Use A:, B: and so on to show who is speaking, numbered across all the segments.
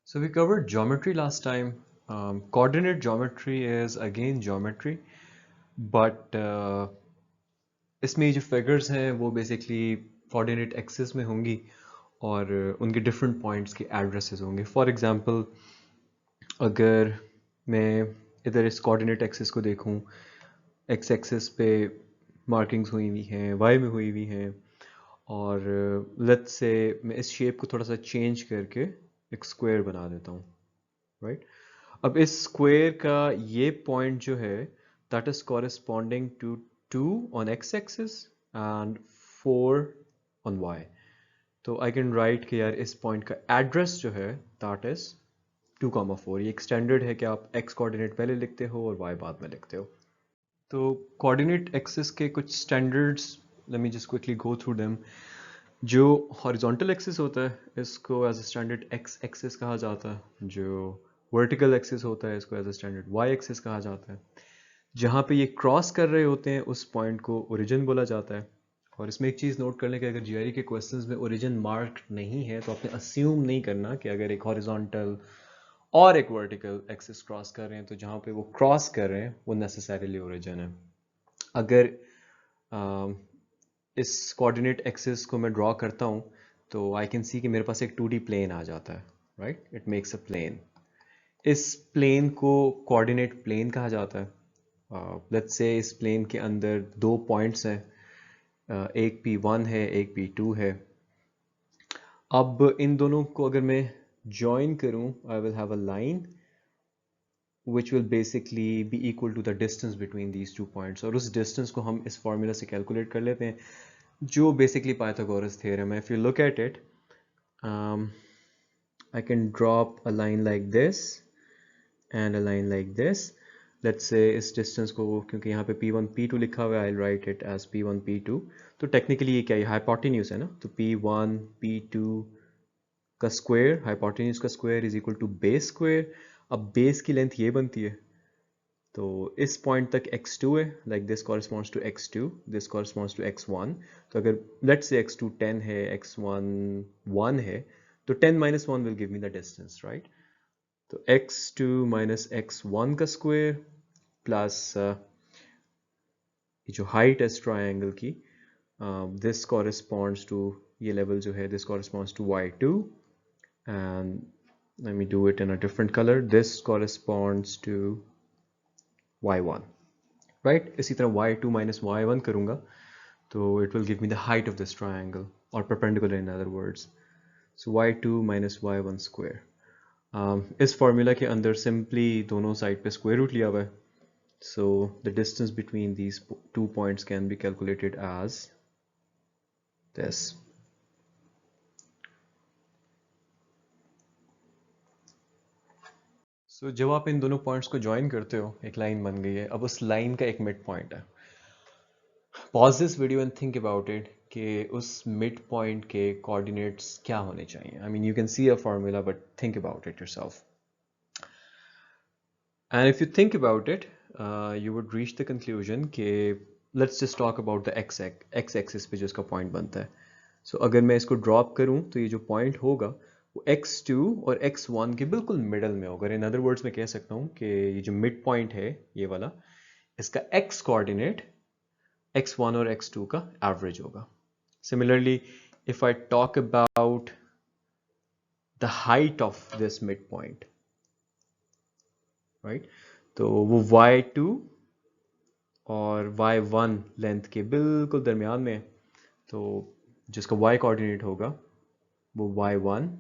A: So we covered geometry last time. Coordinate geometry is again geometry, but इसमें जो figures हैं वो basically coordinate axis में होंगी और उनके different points के addresses होंगे. For example, अगर मैं इधर इस coordinate axis को देखूं, x axis पे markings हुई हुई हैं, y में हुई हुई हैं, और let's say मैं इस shape को थोड़ा सा change करके एक square बना देता हूँ, right? अब इस स्क्वायर का ये पॉइंट जो है that is corresponding to 2 on x axis and 4 on y. तो आई कैन राइट कि यार इस पॉइंट का एड्रेस जो है दैट इज 2,4. ये एक स्टैंडर्ड है कि आप एक्स कोऑर्डिनेट पहले लिखते हो और वाई बाद में लिखते हो. तो कोऑर्डिनेट एक्सिस के कुछ standards, let me just quickly go through them. जो हॉरिजॉन्टल एक्सिस होता है इसको as a standard x axis कहा जाता है. जो वर्टिकल एक्सिस होता है इसको as a standard y axis कहा जाता है. जहाँ पे ये क्रॉस कर रहे होते हैं उस पॉइंट को ओरिजिन बोला जाता है. और इसमें एक चीज़ नोट कर लें कि अगर जीआरई के क्वेश्चंस में ओरिजिन मार्क नहीं है तो आपने अस्यूम नहीं करना कि अगर एक हॉरिजॉन्टल और एक वर्टिकल एक्सिस क्रॉस कर रहे हैं तो जहाँ पे वो क्रॉस कर रहे हैं वो नेसेसरीली ओरिजिन है. अगर इस कोऑर्डिनेट एक्सिस को मैं ड्रॉ करता हूँ तो आई कैन सी कि मेरे पास एक 2D प्लेन आ जाता है, right? It makes a plane. इस प्लेन को कोऑर्डिनेट प्लेन कहा जाता है. लेट्स से इस प्लेन के अंदर दो पॉइंट्स हैं, एक P1 है एक P2 है. अब इन दोनों को अगर मैं ज्वाइन करूं I will have a line which will basically be equal to the distance between these two points. और उस distance को हम इस formula से calculate कर लेते हैं जो basically Pythagoras theorem है. If you look at it, I can drop a line like this and a line like this. Let's say इस distance को, क्योंकि यहाँ पे P1 P2 लिखा हुआ है, I'll write it as P1 P2. तो technically ये क्या है, hypotenuse है ना. तो P1 P2 का square, hypotenuse का square is equal to base square. अब base की length ये बनती है. तो इस पॉइंट तक x2 है, like this corresponds to x2, this corresponds to x1. तो अगर let's say x2 10 है, x1 1 है, तो 10 minus 1 will give me the distance, right? तो x2 minus x1 का स्क्वायर प्लस ये जो हाइट है ट्रायंगल की, this corresponds to, ये लेवल जो है this corresponds to y2, and let me do it in a different color. This corresponds to y1, right? इसी तरह y2 minus y1 करूँगा तो it will give me the height of this triangle, or perpendicular in other words. So y2 minus y1 square. इस formula के अंदर simply दोनों side पे square root लिया हुआ है. So the distance between these two points can be calculated as this. So जब आप इन दोनों पॉइंट्स को ज्वाइन करते हो एक लाइन बन गई है. अब उस लाइन का एक मिड पॉइंट है. Pause this video and think about it कि उस मिड पॉइंट के कोऑर्डिनेट्स क्या होने चाहिए. I mean you can see a formula but think about it yourself. And if you think about it, you would reach the conclusion कि let's just talk about the x axis पे जो इसका point बनता है. So अगर मैं इसको drop करूं तो ये जो पॉइंट होगा वो x2 और x1 के बिल्कुल मिडल में होगा. इन अदर वर्ड्स मैं कह सकता हूं कि ये जो मिड पॉइंट है ये वाला, इसका x कोऑर्डिनेट x1 और x2 का एवरेज होगा. Similarly, if I talk about the height of this midpoint, right? तो वो y2 और y1 लेंथ के बिल्कुल दरमियान में, तो जिसका y कोऑर्डिनेट होगा वो y1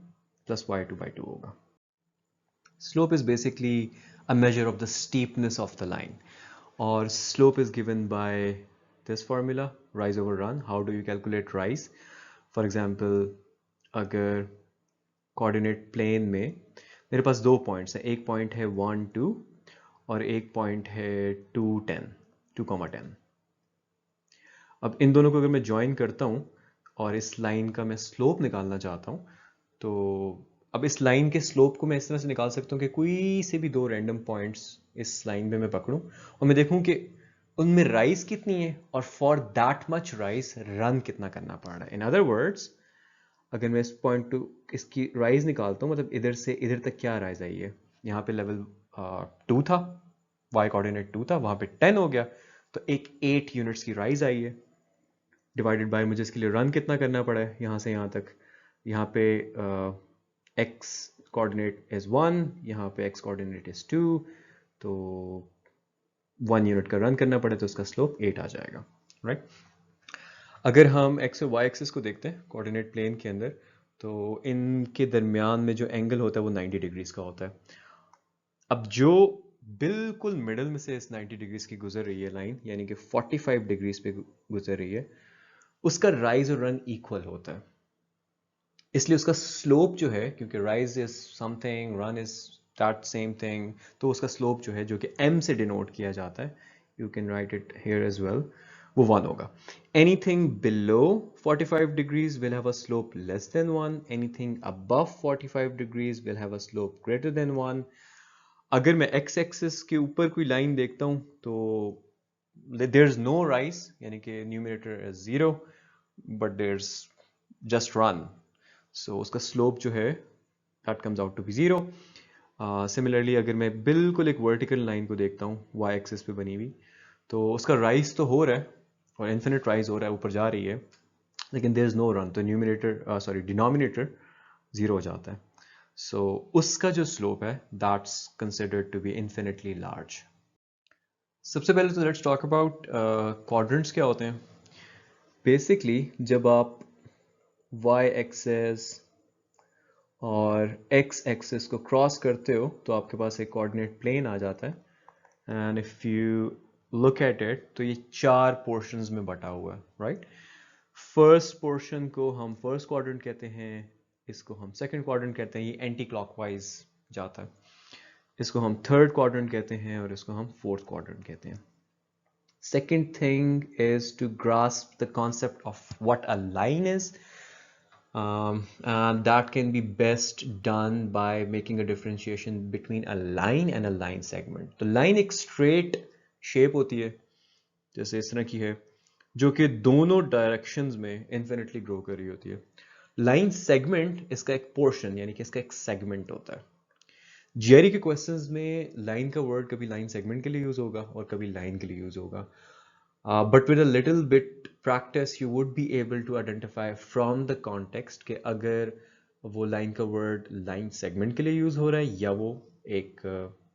A: plus y2 by 2 होगा. Slope is basically a measure of the steepness of the line, or slope is given by this formula, rise over run. How do you calculate rise? For example, अगर coordinate plane में मेरे पास दो points हैं, एक point है 1 2 और एक point है 2 10, 2,10. अब इन दोनों को अगर मैं ज्वाइन करता हूं और इस लाइन का मैं स्लोप निकालना चाहता हूं, तो अब इस लाइन के स्लोप को मैं इस तरह से निकाल सकता हूं कि कोई से भी दो रैंडम पॉइंट्स इस लाइन पे मैं पकड़ूं और मैं देखूं कि उनमें राइज कितनी है और for that much rise run कितना करना पड़ रहा है. इन अदर वर्ड्स, अगर मैं इस पॉइंट टू इसकी राइज निकालता हूँ, मतलब इधर से इधर तक क्या राइज आई है, यहाँ पे लेवल 2 था, y कोऑर्डिनेट 2 था, वहाँ पे 10 हो गया, तो एक 8 यूनिट्स की राइज आई है। डिवाइडेड बाय मुझे इसके लिए रन कितना करना पड़ा है यहाँ से यहाँ तक, यहाँ पे x कोऑर्डिनेट इज 1, यहाँ पे x कोऑर्डिनेट इज 2, तो 1 यूनिट का रन करना पड़े तो उसका स्लोप 8 आ जाएगा, राइट। अगर हम x और y एक्सिस को देखते हैं कोऑर्डिनेट प्लेन के अंदर, तो इनके दरमियान में जो एंगल होता है वो 90 डिग्रीज का होता है। अब जो बिल्कुल मिडल में से इस 90 डिग्रीज की गुजर रही है लाइन, यानी कि 45 डिग्रीज पे गुजर रही है, उसका राइज और रन इक्वल होता है। इसलिए उसका स्लोप जो है, क्योंकि rise is something, run is that same thing, तो उसका स्लोप जो है, जो कि m से डिनोट किया जाता है, you can write it here as well, वो 1 होगा। Anything below 45 degrees will have a slope less than 1, anything above 45 degrees will have a slope greater than 1। अगर मैं x एक्सिस के ऊपर कोई लाइन देखता हूं तो देयर इज नो राइज, यानी कि numerator is 0, but there is just run, so उसका स्लोप जो है that comes out to be 0। Similarly अगर मैं बिल्कुल एक वर्टिकल लाइन को देखता हूँ y एक्सिस पे बनी हुई, तो उसका राइज तो हो रहा है और इन्फिनिट राइज हो रहा है, ऊपर जा रही है, लेकिन देयर इज नो रन, तो न्यूमरेटर सॉरी डिनोमिनेटर 0 हो जाता है। सो उसका जो स्लोप है that's considered to be infinitely large. सबसे पहले तो लेट्स टॉक अबाउट क्वाड्रेंट्स क्या होते हैं। बेसिकली जब आप y एक्सिस और x एक्सिस को क्रॉस करते हो तो आपके पास एक कोऑर्डिनेट प्लेन आ जाता है, and if you look at it तो ये 4 पोर्शंस में बटा हुआ है, राइट। फर्स्ट पोर्शन को हम फर्स्ट क्वाड्रेंट कहते हैं, इसको हम सेकंड क्वाड्रेंट कहते हैं, ये एंटी क्लॉकवाइज जाता है, इसको हम थर्ड क्वाड्रेंट कहते हैं और इसको हम फोर्थ क्वाड्रेंट कहते हैं। Second thing is to grasp the concept of what a line is. And that can be best done by making a differentiation between a line and a line segment. तो line एक straight shape होती है, जैसे इस तरह की है, जो कि दोनों डायरेक्शंस में infinitely grow कर रही होती है। लाइन सेगमेंट इसका एक पोर्शन, यानी कि इसका एक सेगमेंट होता है। जीआरई के क्वेश्चंस में लाइन का वर्ड कभी लाइन सेगमेंट के लिए यूज होगा और कभी लाइन के लिए यूज होगा, but with a little bit practice you would be able to identify from the context कि अगर वो लाइन का वर्ड लाइन सेगमेंट के लिए यूज हो रहा है या वो एक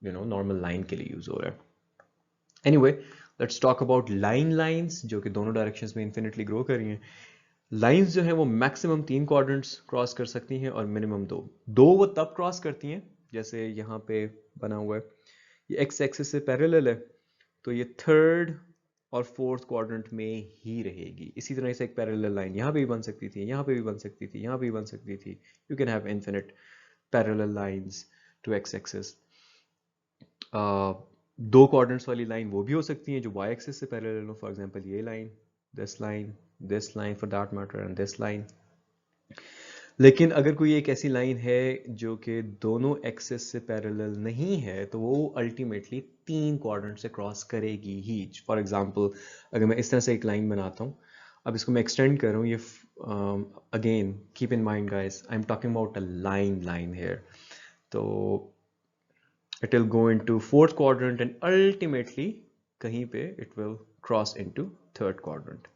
A: नॉर्मल लाइन के लिए यूज हो रहा है। Anyway let's talk about lines जो कि दोनों डायरेक्शंस में इन्फिनिटली ग्रो कर रही हैं। लाइंस जो है वो मैक्सिमम 3 क्वाड्रेंट्स क्रॉस कर सकती हैं और मिनिमम 2 वो तब क्रॉस करती हैं, जैसे यहाँ पे बना हुआ है, ये एक्स एक्सिस से पैरेलल है, तो ये थर्ड और फोर्थ क्वाड्रेंट में ही रहेगी। इसी तरह से एक पैरेलल लाइन यहाँ पे भी बन सकती थी, यहाँ पे भी बन सकती थी, यहाँ पे भी बन सकती थी। You can have infinite parallel lines to x axis. दो क्वाड्रेंट्स वाली लाइन वो भी हो सकती हैं जो वाई एक्सिस से पैरेलल हो, फॉर एग्जांपल ये line, this line for that matter and this line. लेकिन अगर कोई एक ऐसी लाइन है जो कि दोनों एक्सिस से पैरेलल नहीं है तो वो अल्टीमेटली 3 क्वाड्रेंट से क्रॉस करेगी ही। फॉर एग्जांपल अगर मैं इस तरह से एक लाइन बनाता हूँ, अब इसको मैं एक्सटेंड कर रहा हूँ, ये again keep in mind guys, I am talking about a line here, तो it will go into fourth quadrant and ultimately कहीं पे it will cross into third quadrant.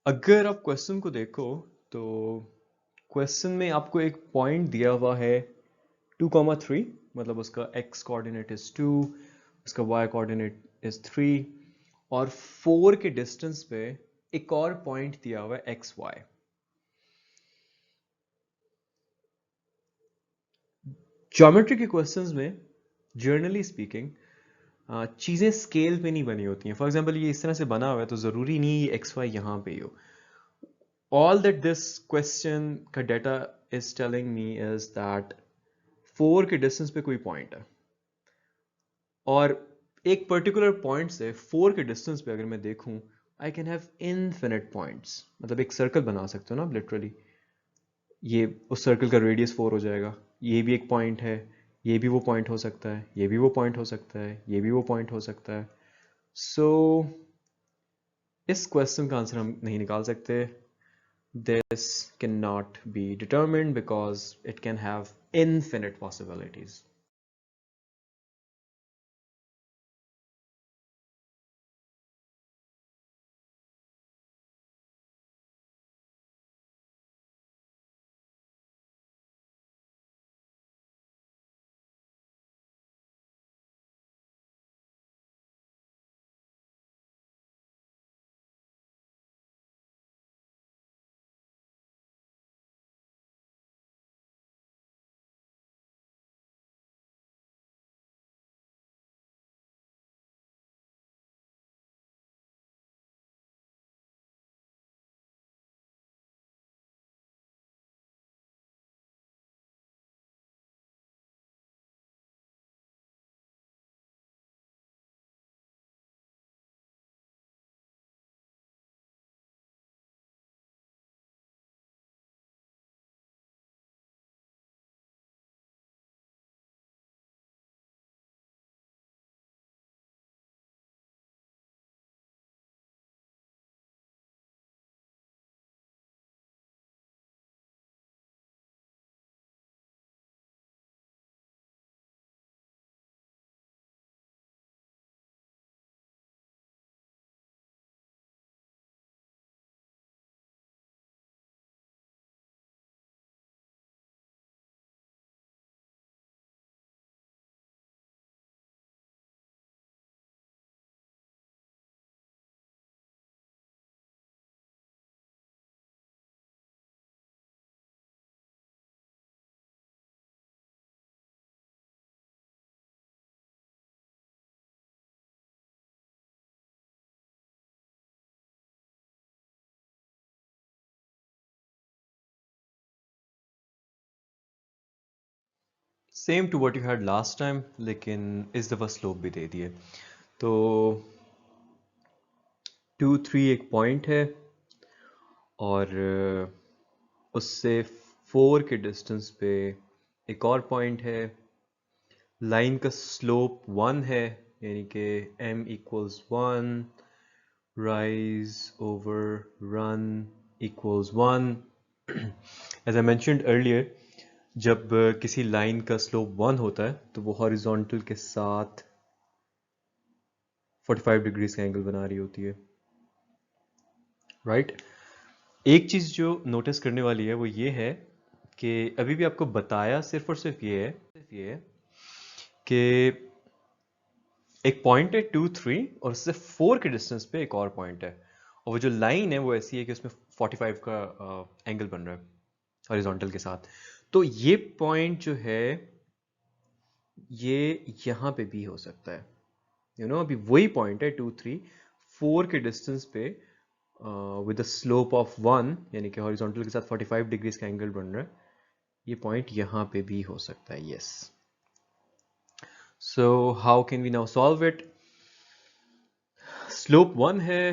A: अगर आप क्वेश्चन को देखो तो क्वेश्चन में आपको एक पॉइंट दिया हुआ है 2,3, मतलब उसका x कोऑर्डिनेट इज 2, उसका y कोऑर्डिनेट इज 3, और 4 के डिस्टेंस पे एक और पॉइंट दिया हुआ है xy। ज्योमेट्री के क्वेश्चंस में जनरली स्पीकिंग चीज़ें स्केल पे नहीं बनी होती हैं। फॉर एग्जांपल ये इस तरह से बना हुआ है तो ज़रूरी नहीं ये एक्स वाई यहाँ पे ही हो। ऑल दैट दिस क्वेश्चन का data is telling me is that 4 के डिस्टेंस पे कोई पॉइंट है, और एक पर्टिकुलर पॉइंट से 4 के डिस्टेंस पे अगर मैं देखूं I can have infinite points. मतलब एक सर्कल बना सकते हो ना लिटरली, ये उस सर्कल का रेडियस 4 हो जाएगा, ये भी एक पॉइंट है, ये भी वो पॉइंट हो सकता है, ये भी वो पॉइंट हो सकता है, ये भी वो पॉइंट हो सकता है। सो इस क्वेश्चन का आंसर हम नहीं निकाल सकते। This can not be determined because it can have infinite possibilities. Same to what you had last time, लेकिन इस दफ़ा स्लोप भी दे दिए। तो 2, 3 एक पॉइंट है, और उससे 4 के डिस्टेंस पे एक और पॉइंट है। लाइन का स्लोप 1 है, यानी कि m equals 1, rise over run equals 1। As I mentioned earlier, जब किसी लाइन का स्लोप 1 होता है तो वो हॉरिजॉन्टल के साथ 45 डिग्रीज का एंगल बना रही होती है, राइट। एक चीज़ जो नोटिस करने वाली है वो ये है कि अभी भी आपको बताया सिर्फ और सिर्फ ये है कि एक पॉइंट है 2, 3, और उससे 4 के डिस्टेंस पे एक और पॉइंट है, और वो जो लाइन है वो ऐसी है कि उसमें 45 का एंगल बन रहा है हॉरिजॉन्टल के साथ। तो ये पॉइंट जो है ये यहाँ पे भी हो सकता है, अभी वही पॉइंट है 2, 3, 4 के डिस्टेंस पे विद स्लोप ऑफ 1, यानी कि हॉरिजॉन्टल के साथ 45 डिग्रीज का एंगल बन रहा है। ये पॉइंट यहाँ पे भी हो सकता है, yes. So how can we now solve it? Slope 1 है,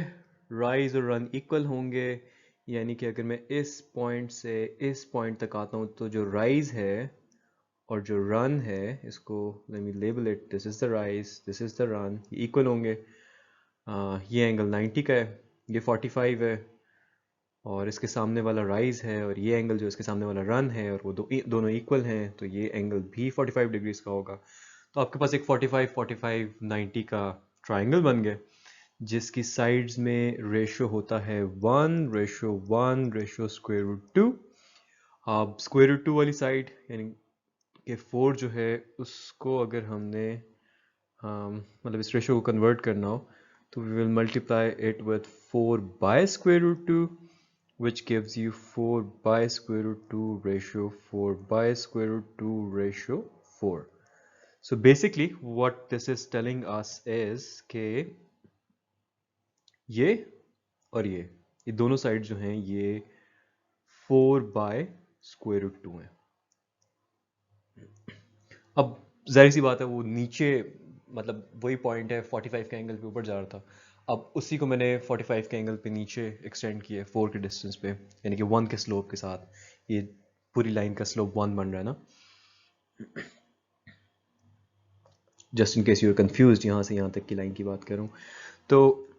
A: राइज और रन इक्वल होंगे, यानी कि अगर मैं इस पॉइंट से इस पॉइंट तक आता हूँ तो जो राइज है और जो रन है, इसको let me label it, this is the rise, this is the run, equal होंगे। ये एंगल 90 का है, ये 45 है, और इसके सामने वाला राइज है, और ये एंगल जो इसके सामने वाला रन है, और वो दोनों इक्वल हैं, तो ये एंगल भी 45 डिग्रीज का होगा। तो आपके पास एक 45, 45, 90 का ट्राइंगल बन गया। जिसकी साइड्स में रेशो होता है 1:1 रेशो √2। अब √2 वाली साइड यानी कि 4 जो है उसको अगर हमने मतलब इस रेशो को कन्वर्ट करना हो तो we will multiply it with 4/√2 which gives you 4/√2 ratio 4/√2 ratio 4. So basically what this is telling us is कि ये और ये दोनों साइड जो हैं ये 4/√2 हैं। अब जाहिर सी बात है वो नीचे मतलब वही पॉइंट है 45 के एंगल पे ऊपर जा रहा था, अब उसी को मैंने 45 के एंगल पे नीचे एक्सटेंड किया 4 के डिस्टेंस पे, यानी कि 1 के स्लोप के साथ। ये पूरी लाइन का स्लोप 1 बन रहा है ना, just in case you are confused यहाँ से यहाँ तक की लाइन की बात करूँ तो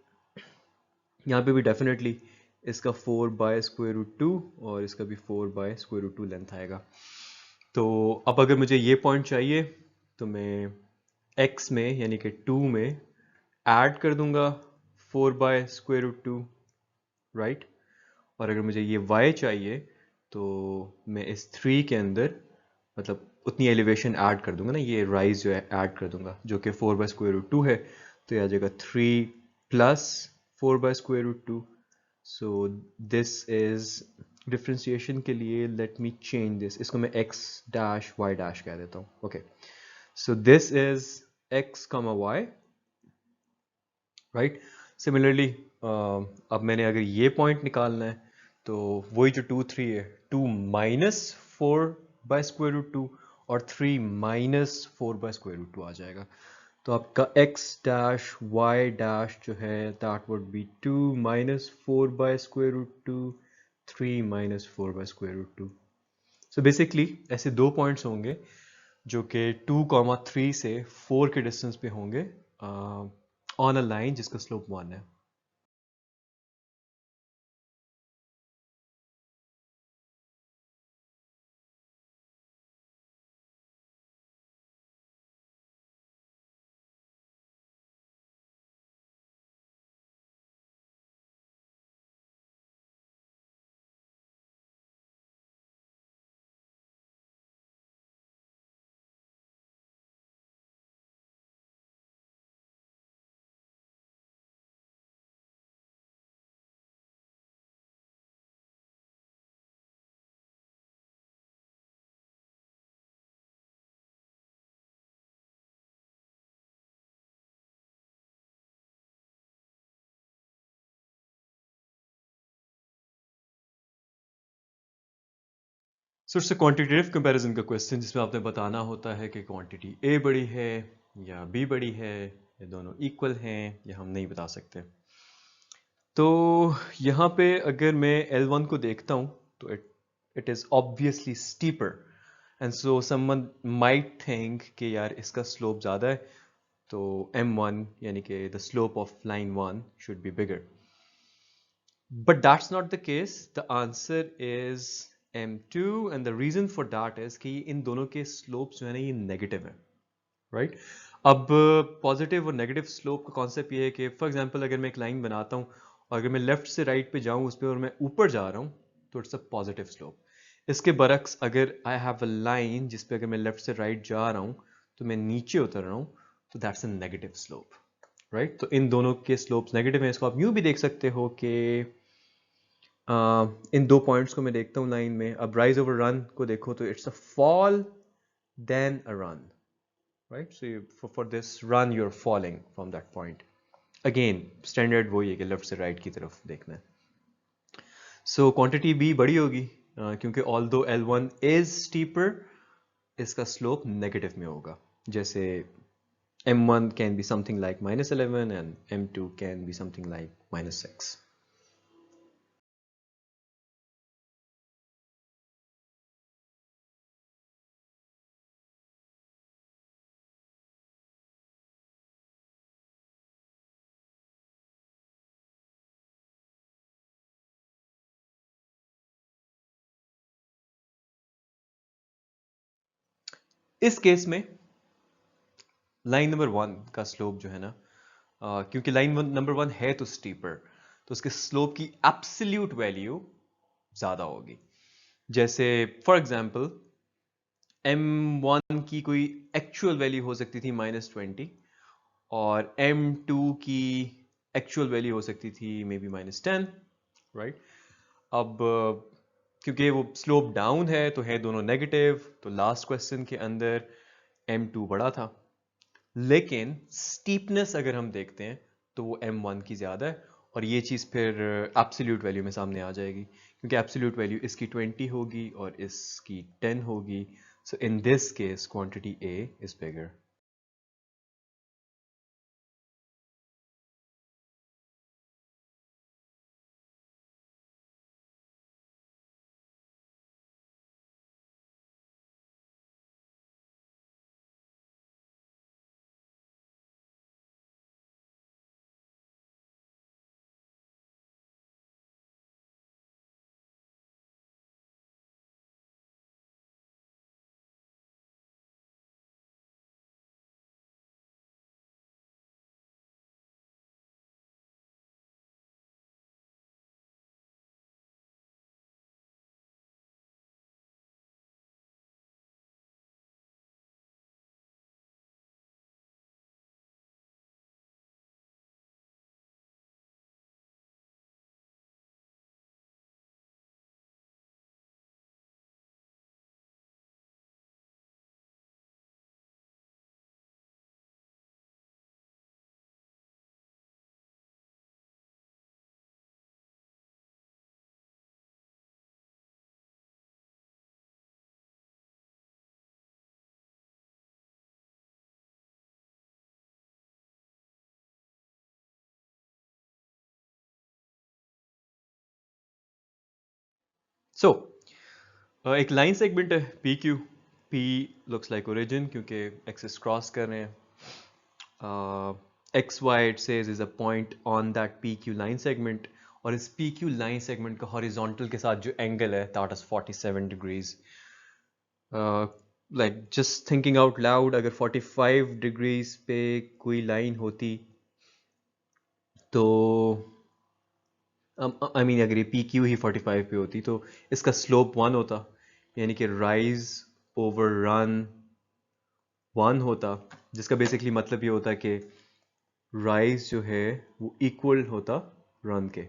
A: यहाँ पे भी डेफिनेटली इसका 4/√2 और इसका भी 4/√2 लेंथ आएगा। तो अब अगर मुझे ये पॉइंट चाहिए तो मैं x में यानी कि 2 में ऐड कर दूंगा 4/√2, राइट। और अगर मुझे ये y चाहिए तो मैं इस 3 के अंदर मतलब उतनी एलिवेशन ऐड कर दूंगा ना, ये राइज जो है ऐड कर दूंगा जो कि 4/√2 है, तो ये आ जाएगा 3 plus 4/√2। So this is differentiation के लिए लेट मी चेंज दिस, इसको मैं x डैश y डैश कह देता हूँ। Okay, so this is x, y, right. Similarly अब मैंने अगर ये पॉइंट निकालना है तो वही जो 2 3 है, 2 माइनस 4/√2 और 3 माइनस 4/√2 आ जाएगा। तो आपका x डैश y डैश जो है that would be 2 minus 4/√2 3 minus 4/√2। So basically ऐसे दो पॉइंट्स होंगे जो कि 2, 3 से 4 के डिस्टेंस पे होंगे ऑन अ लाइन जिसका स्लोप 1 है। सो इट्स क्वांटिटेटिव कंपैरिजन का क्वेश्चन जिसमें आपने बताना होता है कि क्वांटिटी ए बड़ी है या बी बड़ी है या दोनों इक्वल हैं या हम नहीं बता सकते। तो यहाँ पे अगर मैं L1 को देखता हूँ तो it is obviously steeper and so someone might think कि यार इसका स्लोप ज़्यादा है तो M1 यानी कि the slope of line 1 should be bigger, but that's not the case. The answer is M2 and the reason for that is कि इन दोनों के स्लोप्स जो है ना ये नेगेटिव है, राइट। अब पॉजिटिव और नेगेटिव स्लोप का कॉन्सेप्ट ये है कि फॉर एग्जांपल अगर मैं एक लाइन बनाता हूँ और अगर मैं लेफ्ट से राइट पे जाऊँ उस पर और मैं ऊपर जा रहा हूँ तो इट्स अ पॉजिटिव स्लोप। इसके बरक्स अगर आई हैव अ लाइन जिस पे अगर मैं लेफ्ट से राइट जा रहा हूँ तो मैं नीचे उतर रहा हूँ तो that's a negative slope, right. तो इन दोनों के स्लोप्स नेगेटिव हैं। इसको आप यूँ भी देख सकते हो कि इन दो पॉइंट्स को मैं देखता हूँ लाइन में। अब राइज ओवर रन को देखो तो it's a fall then a run, right. So for this run you are falling from that point. Again standard वही है कि लेफ्ट से राइट की तरफ देखना है। सो क्वांटिटी बी बड़ी होगी क्योंकि ऑल्दो L1 इज स्टीपर इसका स्लोप नेगेटिव में होगा। जैसे M1 can be something like -11 and M2 can be something like -6। इस केस में लाइन नंबर 1 का स्लोप जो है ना क्योंकि लाइन नंबर 1 है तो स्टीपर, तो उसके स्लोप की एब्सोल्यूट वैल्यू ज़्यादा होगी। जैसे फॉर एग्जांपल M1 की कोई एक्चुअल वैल्यू हो सकती थी -20, और M2 की एक्चुअल वैल्यू हो सकती थी मे बी -10, राइट। अब क्योंकि वो स्लोप डाउन है तो है दोनों नेगेटिव, तो लास्ट क्वेश्चन के अंदर M2 बड़ा था, लेकिन स्टीपनेस अगर हम देखते हैं तो वो M1 की ज़्यादा है, और ये चीज़ फिर एब्सोल्यूट वैल्यू में सामने आ जाएगी, क्योंकि एब्सोल्यूट वैल्यू इसकी 20 होगी और इसकी 10 होगी। So in this case quantity A is bigger. So एक लाइन सेगमेंट है P Q, P looks like origin क्योंकि एक्सिस क्रॉस कर रहे हैं, X Y it says is a point on that P Q line segment, और इस P Q line segment का horizontal के साथ जो एंगल है that is 47 degrees. Like just thinking out loud, अगर 45 डिग्रीज पे कोई लाइन होती तो आई मीन अगर ये पी क्यू ही 45 पे होती तो इसका स्लोप 1 होता, यानी कि राइज ओवर रन 1 होता, जिसका बेसिकली मतलब ये होता कि राइज जो है वो इक्वल होता रन के,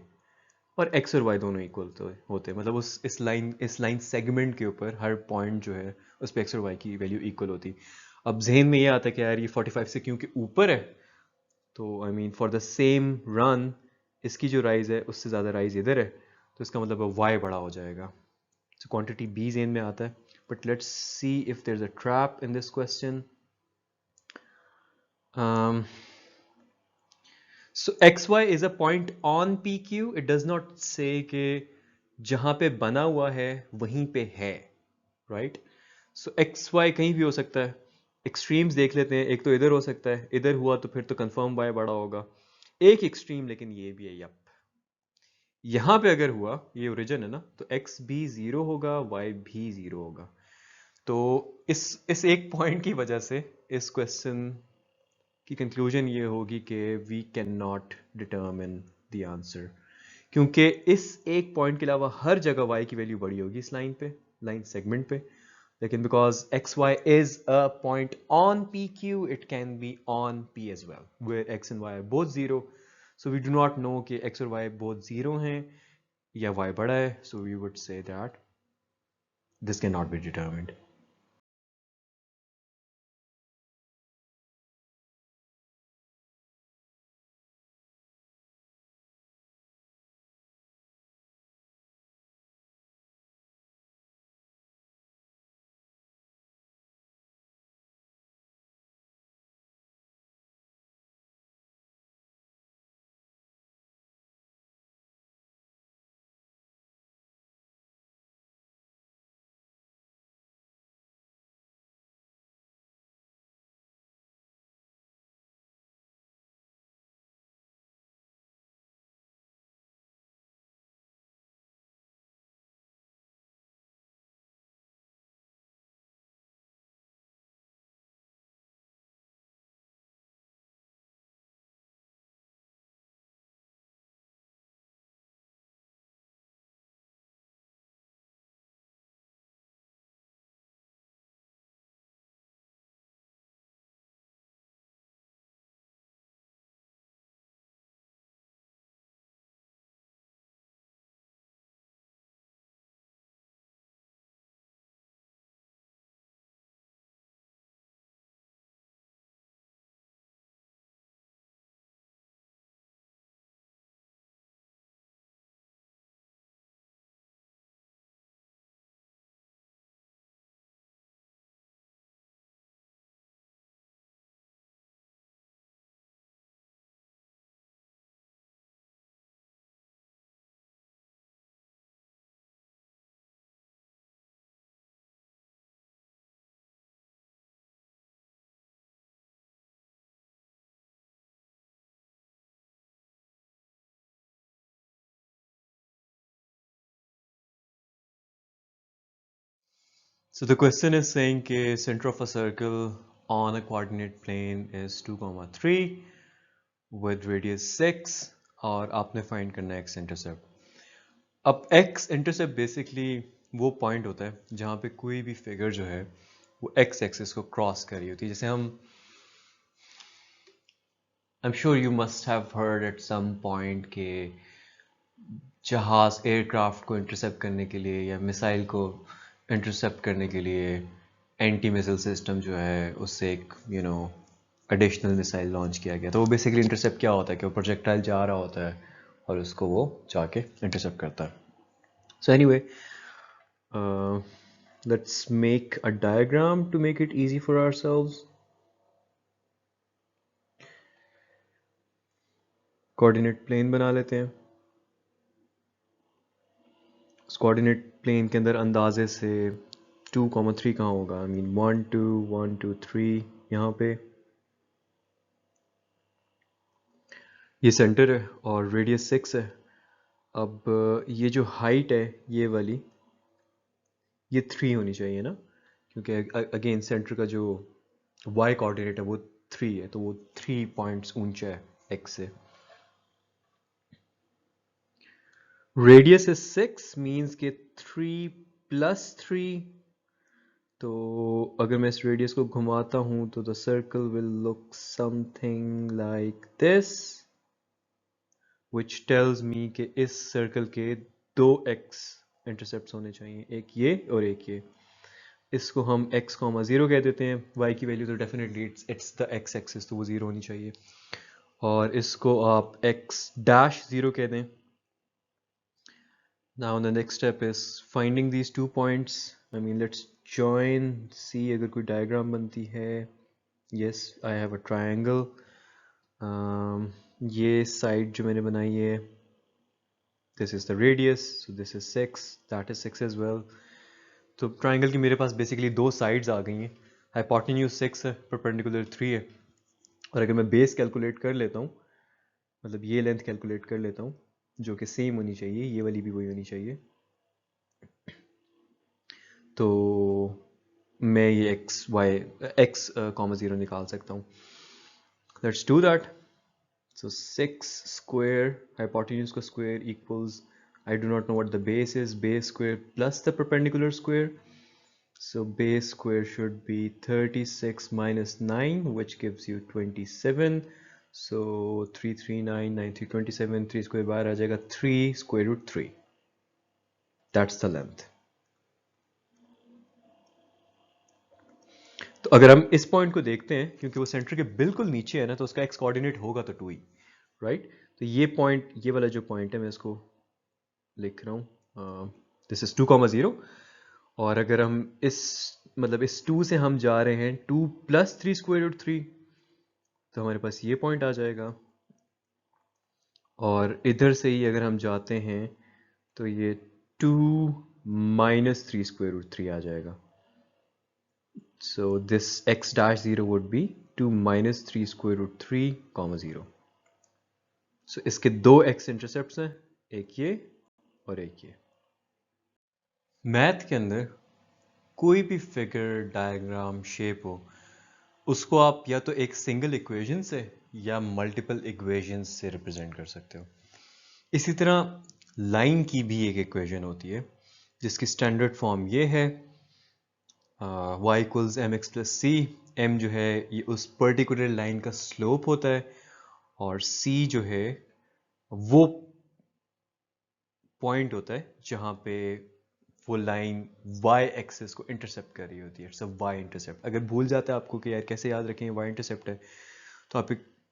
A: और एक्स और वाई दोनों इक्वल तो होते, मतलब उस इस लाइन सेगमेंट के ऊपर हर पॉइंट जो है उस पर एक्स और वाई की वैल्यू इक्वल होती। अब जहन में ये आता है कि यार ये 45 से क्योंकि ऊपर है, तो I mean for the same run इसकी जो राइज है उससे ज़्यादा राइज इधर है, तो इसका मतलब वाई बड़ा हो जाएगा। सो क्वांटिटी बी जेन में आता है, but let's see if there is a trap in this question. So x y is a point on p q, it does not say कि जहां पे बना हुआ है वहीं पे है, राइट। सो एक्स वाई कहीं भी हो सकता है, एक्सट्रीम्स देख लेते हैं, एक तो इधर हो सकता है, इधर हुआ तो फिर तो कंफर्म वाई बड़ा होगा, एक एक्सट्रीम लेकिन ये भी है, यप। यहां पे अगर हुआ, ये ओरिजिन है ना, तो एक्स भी जीरो होगा, वाई भी जीरो होगा। तो इस एक पॉइंट की वजह से इस क्वेश्चन की कंक्लूजन ये होगी कि we can not determine the answer, क्योंकि इस एक पॉइंट के अलावा हर जगह y की वैल्यू बड़ी होगी इस लाइन पे, लाइन सेगमेंट पे, लेकिन because x y is a point on p q it can be on p as well where x and y are both zero. So we do not know कि x और y both zero हैं या y बड़ा है, so we would say that this can not be determined. So the question is saying कि center of a circle on a coordinate plane is 2, 3 with radius 6 और आपने find करना है x intercept. अब x intercept basically वो point होता है जहाँ पे कोई भी figure जो है वो x axis को cross कर रही होती है. जैसे हम I'm sure you must have heard at some point कि जहाज एयरक्राफ्ट को इंटरसेप्ट करने के लिए या मिसाइल को इंटरसेप्ट करने के लिए एंटी मिसाइल सिस्टम जो है उससे एक एडिशनल मिसाइल लॉन्च किया गया. तो वो बेसिकली इंटरसेप्ट क्या होता है कि वो प्रोजेक्टाइल जा रहा होता है और उसको वो जाके इंटरसेप्ट करता है. So anyway, let's make a diagram to make it easy for ourselves. Coordinate plane बना लेते हैं. कोऑर्डिनेट प्लेन के अंदर अंदाजे से 2, 3 कहाँ होगा? आई मीन 1 2 1 2 3 यहाँ पे ये सेंटर है और रेडियस 6 है. अब ये जो हाइट है ये वाली ये 3 होनी चाहिए ना, क्योंकि अगेन सेंटर का जो y कोऑर्डिनेट है वो 3 है, तो वो 3 पॉइंट्स ऊंचा है x से. रेडियस इज 6 मीन्स के 3 + 3. तो अगर मैं इस रेडियस को घुमाता हूं तो the circle will look something like this, which tells me कि इस सर्कल के 2 x इंटरसेप्ट्स होने चाहिए, एक ये और एक ये. इसको हम x, 0 कह देते हैं. y की वैल्यू तो definitely it's the x axis, तो वो 0 होनी चाहिए. और इसको आप x डैश 0 कह दें. Now the next step is finding these 2 points. I mean, let's join, see अगर कोई diagram बनती है. Yes, I have a triangle. ये side जो मैंने बनाई है, this is the radius, so this is 6, that is 6 as well. तो triangle की मेरे पास basically 2 sides आ गई हैं. Hypotenuse 6 है, perpendicular 3 है. और अगर मैं base calculate कर लेता हूँ, मतलब ये length calculate कर लेता हूँ जो कि सेम होनी चाहिए, ये वाली भी वही होनी चाहिए, तो मैं ये x, 0 निकाल सकता हूँ. Let's do that. So 6 square, hypotenuse का square equals, I do not know what the base is, base square plus the perpendicular square. So base square should be 36 minus 9, which gives you 27. So 3 3 9 9 3 27, 3 square बाहर आ जाएगा, 3 square root 3. That's the length. तो अगर हम इस point को देखते हैं, क्योंकि वो सेंटर के बिल्कुल नीचे है ना, तो उसका x कोऑर्डिनेट होगा तो 2 ही, राइट. तो ये पॉइंट, ये वाला जो पॉइंट है, मैं इसको लिख रहा हूँ, दिस इज 2, 0. और अगर हम इस मतलब इस 2 से हम जा रहे हैं 2 + 3 square root 3, तो हमारे पास ये पॉइंट आ जाएगा. और इधर से ही अगर हम जाते हैं तो ये 2 - 3 square root 3 आ जाएगा. So this x dash 0 would be 2 - 3 square root 3, 0. So इसके 2 x इंटरसेप्ट्स हैं, एक ये और एक ये. मैथ के अंदर कोई भी फिगर, डायग्राम, शेप हो, उसको आप या तो एक सिंगल इक्वेशन से या मल्टीपल इक्वेशंस से रिप्रेजेंट कर सकते हो. इसी तरह लाइन की भी एक इक्वेशन होती है जिसकी स्टैंडर्ड फॉर्म ये है, y = mx + c. m जो है ये उस पर्टिकुलर लाइन का स्लोप होता है और c जो है वो पॉइंट होता है जहां पे वो लाइन y एक्सिस को इंटरसेप्ट कर रही होती है. It's a y intercept. अगर भूल जाता है आपको कि यार कैसे याद रखें y इंटरसेप्ट है, तो आप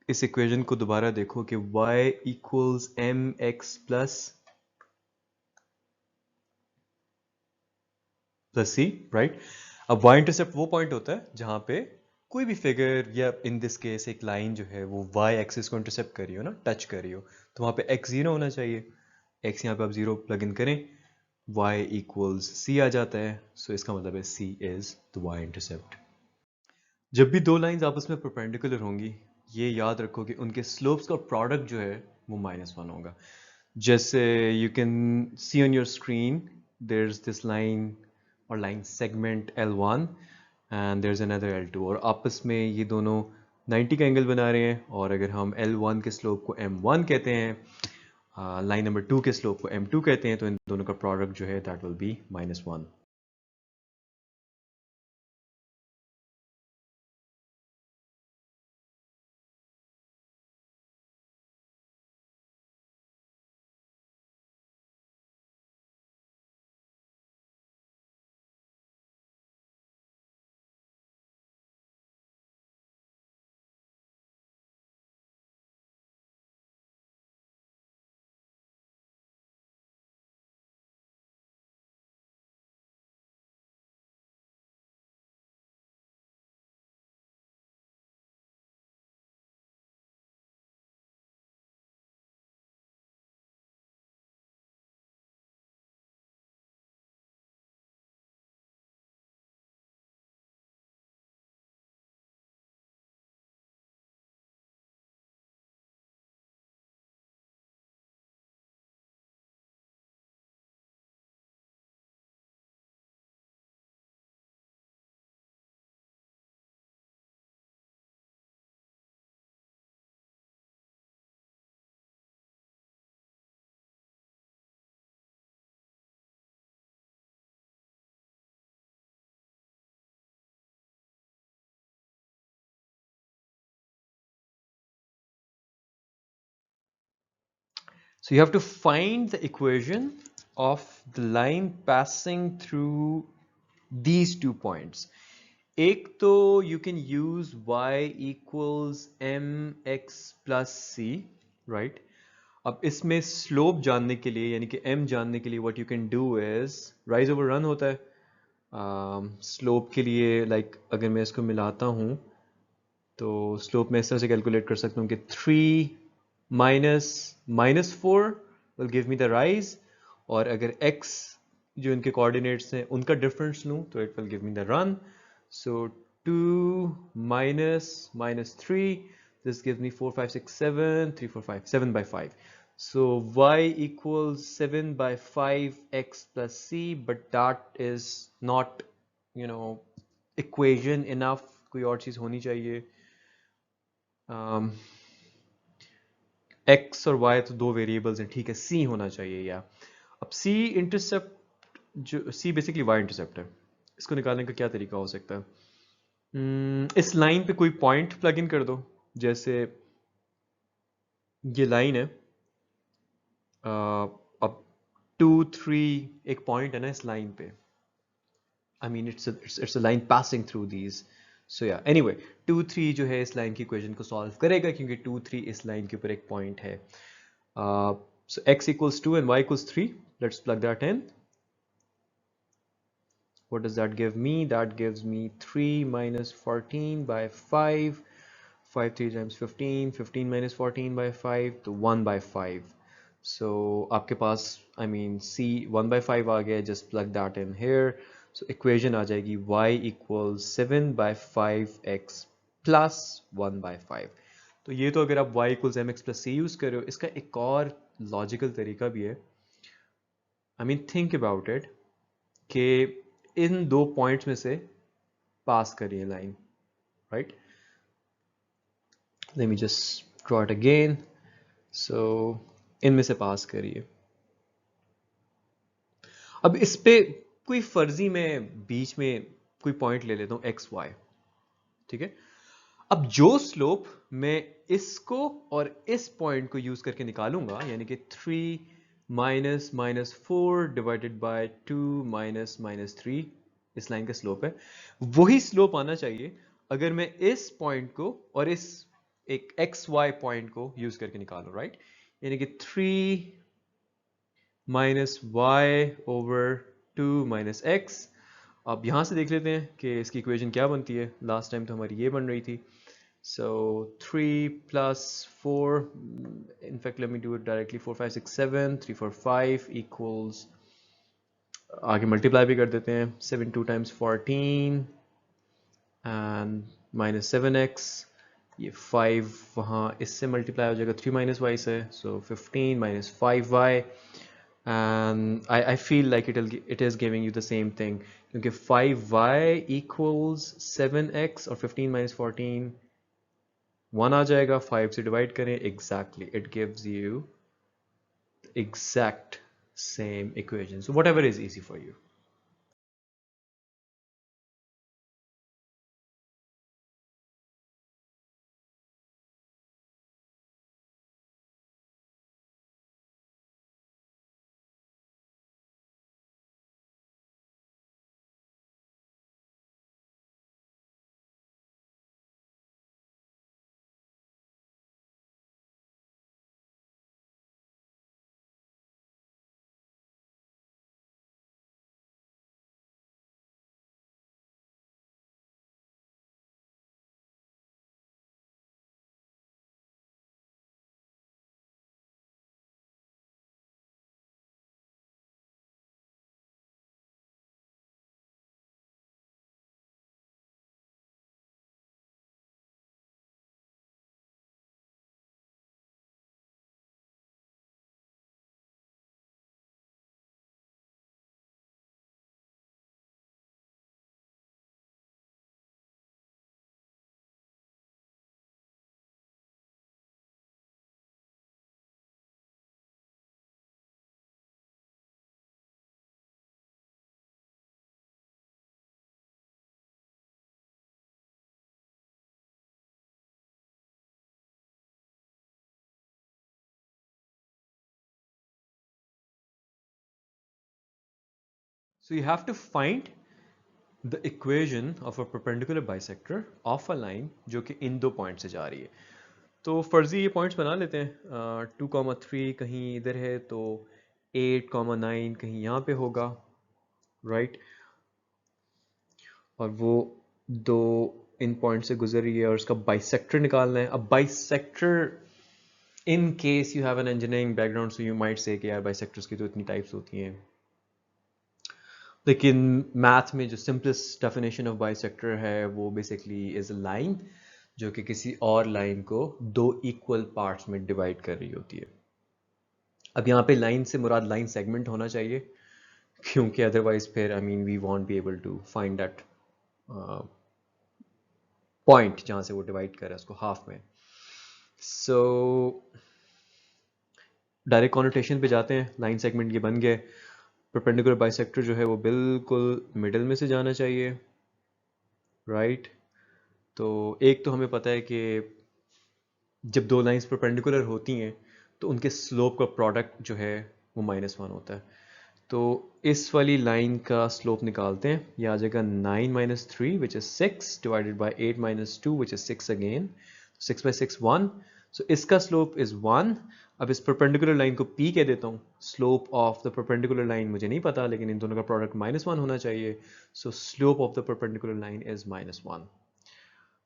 A: इस इक्वेशन को दोबारा देखो कि y = mx + c, राइट. अब y इंटरसेप्ट वो पॉइंट होता है जहां पे कोई भी फिगर, या इन दिस केस एक लाइन जो है वो y एक्सिस को इंटरसेप्ट कर रही हो ना, टच कर रही हो, तो वहां पे x 0 होना चाहिए. x यहाँ पे आप 0 प्लग इन करें, y = c आ जाता है. सो इसका मतलब है c is the y intercept. जब भी दो लाइंस आपस में परपेंडिकुलर होंगी, ये याद रखो कि उनके स्लोप्स का प्रोडक्ट जो है वो -1 होगा. जैसे you can see on your screen, there is this line और line segment L1 and there is another L2 और आपस में ये दोनों 90 का एंगल बना रहे हैं। और अगर हम L1 के स्लोप को M1 कहते हैं, लाइन नंबर 2 के स्लोप को M2 कहते हैं, तो इन दोनों का प्रोडक्ट जो है that will be -1। So you have to find the equation of the line passing through these 2 points. एक तो you can use y equals mx plus c, right? अब इसमें स्लोप जानने के लिए यानी कि m जानने के लिए what you can do is rise over run होता है। स्लोप के लिए अगर मैं इसको मिलाता हूँ तो स्लोप में इस तरह से कैलकुलेट कर सकता हूँ कि 3 minus -4 will give me the rise, और अगर x जो इनके कोऑर्डिनेट्स हैं उनका डिफरेंस लूँ तो it will give me the run. So 2 minus -3, this gives me 4 5 6 7 3 4 5 7 by 5. So y equals 7 by 5 x plus c, but that is not, you know, equation enough. कोई और चीज होनी चाहिए। x और y तो दो वेरिएबल्स हैं, ठीक है, c होना चाहिए। या अब c इंटरसेप्ट, जो c बेसिकली y इंटरसेप्ट है, इसको निकालने का क्या तरीका हो सकता है? इस लाइन पे कोई पॉइंट प्लग इन कर दो। जैसे ये लाइन है, अब 2 3 एक पॉइंट है ना इस लाइन पे। I mean it's a line passing through these. So yeah, anyway 2 3 जो है इस लाइन की इक्वेशन को सॉल्व करेगा क्योंकि 2 3 इस लाइन के ऊपर एक पॉइंट है। So x equals 2 and y equals 3. Let's plug that in. What does that give me? That gives me 3 minus 14 by 5. 5 3 times 15. 15 minus 14 by 5 तो 1 by 5. So आपके पास I mean c 1 by 5 आ गया, just plug that in here. So equation आ जाएगी y equals 7 by 5x plus 1 by 5. तो ये तो अगर आप y equals mx plus c use कर रहे हो, इसका एक और लॉजिकल तरीका भी है। I mean think about it कि इन दो पॉइंट्स में से पास करिए line, right? Let me just draw it again. So इनमें से पास करिए। अब इस पे कोई फर्जी मैं बीच में कोई पॉइंट ले लेता हूं एक्स वाई, ठीक है? अब जो स्लोप मैं इसको और इस पॉइंट को यूज करके निकालूंगा, यानी कि 3 माइनस -4 डिवाइडेड बाय 2 माइनस -3 इस लाइन का स्लोप है, वही स्लोप आना चाहिए अगर मैं इस पॉइंट को और इस एक एक्स वाई पॉइंट को यूज करके निकालूं, राइट? यानी कि 3 minus y over 2 minus x. अब यहां से देख लेते हैं कि इसकी इक्वेशन क्या बनती है। लास्ट टाइम तो हमारी ये बन रही थी। So 3 plus 4, in fact let me do it directly, 4 5 6 7 3 4 5 equals, आगे मल्टीप्लाई भी कर देते हैं, 7 2 times 14 and minus 7x, ये 5 वहाँ इससे मल्टीप्लाई हो जाएगा 3 minus y से, so 15 minus 5y, and I feel like it is giving you the same thing क्योंकि 5y equals 7x और 15 minus 14 1 आ जाएगा 5 से डिवाइड करें exactly it gives you the exact same equation so whatever is easy for you. So you have to find the equation of a perpendicular bisector of a line जो कि इन दो point से जा रही है तो फर्जी ये पॉइंट्स बना लेते हैं 2,3 कहीं इधर है तो 8,9 कहीं यहाँ पे होगा राइट और वो दो इन पॉइंट से गुजर रही है और उसका बाइसेक्टर निकालना है अब bisector in case you have an engineering background so you might say कि यार बाइसेक्टर्स की तो इतनी टाइप्स होती हैं लेकिन मैथ में जो सिंपलेस्ट डेफिनेशन ऑफ बाइसेक्टर है वो बेसिकली इज अ लाइन जो कि किसी और लाइन को दो इक्वल पार्ट्स में डिवाइड कर रही होती है अब यहाँ पे लाइन से मुराद लाइन सेगमेंट होना चाहिए क्योंकि अदरवाइज फिर I mean we won't be able to find that point जहाँ से वो डिवाइड कर रहा है उसको हाफ में सो डायरेक्ट कॉन्नोटेशन पे जाते हैं लाइन सेगमेंट ये बन गए परपेंडिकुलर बाइसेक्टर जो है वो बिल्कुल मिडिल में से जाना चाहिए राइट तो एक तो हमें पता है कि जब दो लाइंस परपेंडिकुलर होती हैं तो उनके स्लोप का प्रोडक्ट जो है वो -1 होता है तो इस वाली लाइन का स्लोप निकालते हैं ये आ जाएगा 9 minus 3 which is 6 divided by 8 minus 2 which is 6 again 6 by 6 1 so इसका स्लोप इज 1 अब इस परपेंडिकुलर लाइन को P कह देता हूँ slope of the perpendicular line मुझे नहीं पता लेकिन इन दोनों का प्रोडक्ट -1 होना चाहिए सो slope of the perpendicular line is -1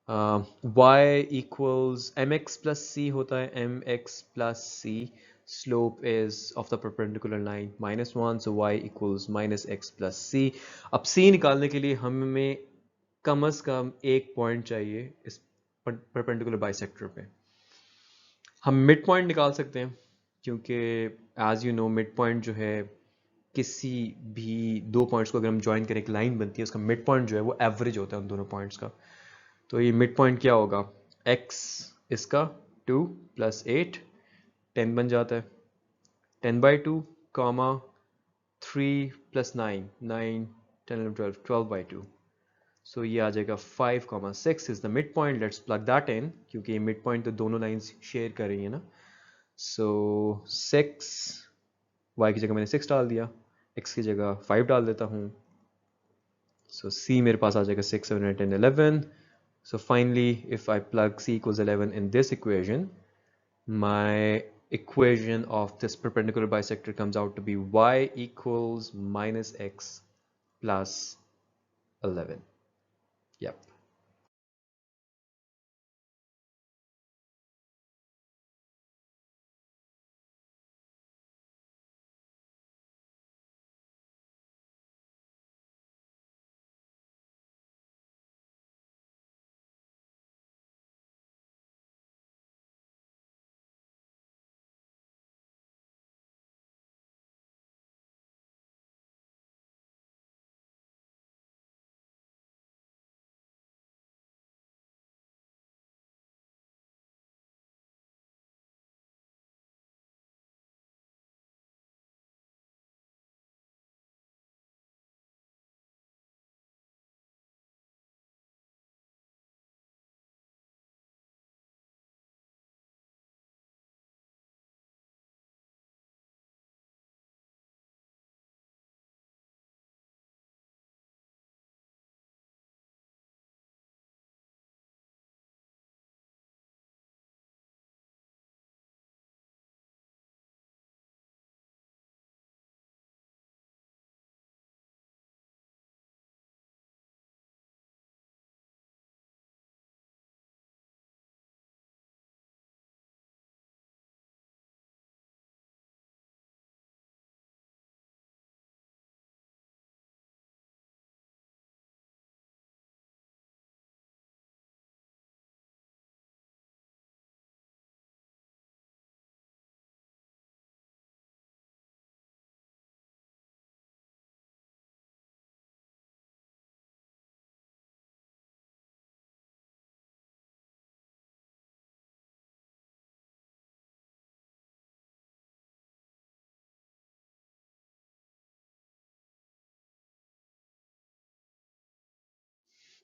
A: y equals mx plus c होता है mx plus c slope is of the perpendicular line -1 so y equals -x plus c अब c निकालने के लिए हमें कम से कम एक पॉइंट चाहिए इस perpendicular bisector पे हम मिड पॉइंट निकाल सकते हैं क्योंकि as you know mid point जो है किसी भी दो पॉइंट्स को अगर हम ज्वाइन करें एक लाइन बनती है उसका मिड पॉइंट जो है वो एवरेज होता है उन दोनों पॉइंट्स का तो ये मिड पॉइंट क्या होगा x इसका 2 + 8 10 बन जाता है 10/2 कॉमा 3 + 9 9 10 11 12 12/2 सो ये आ जाएगा 5,6 is the mid point let's plug that in क्योंकि ये मिड पॉइंट तो दोनों लाइंस शेयर कर रही है ना सो 6 y की जगह मैंने 6 डाल दिया x की जगह 5 डाल देता हूँ सो c मेरे पास आ जाएगा 6 7 8 10 11 so finally if I plug c equals 11 in this equation my equation of this perpendicular bisector comes out to be y equals -x plus 11 yep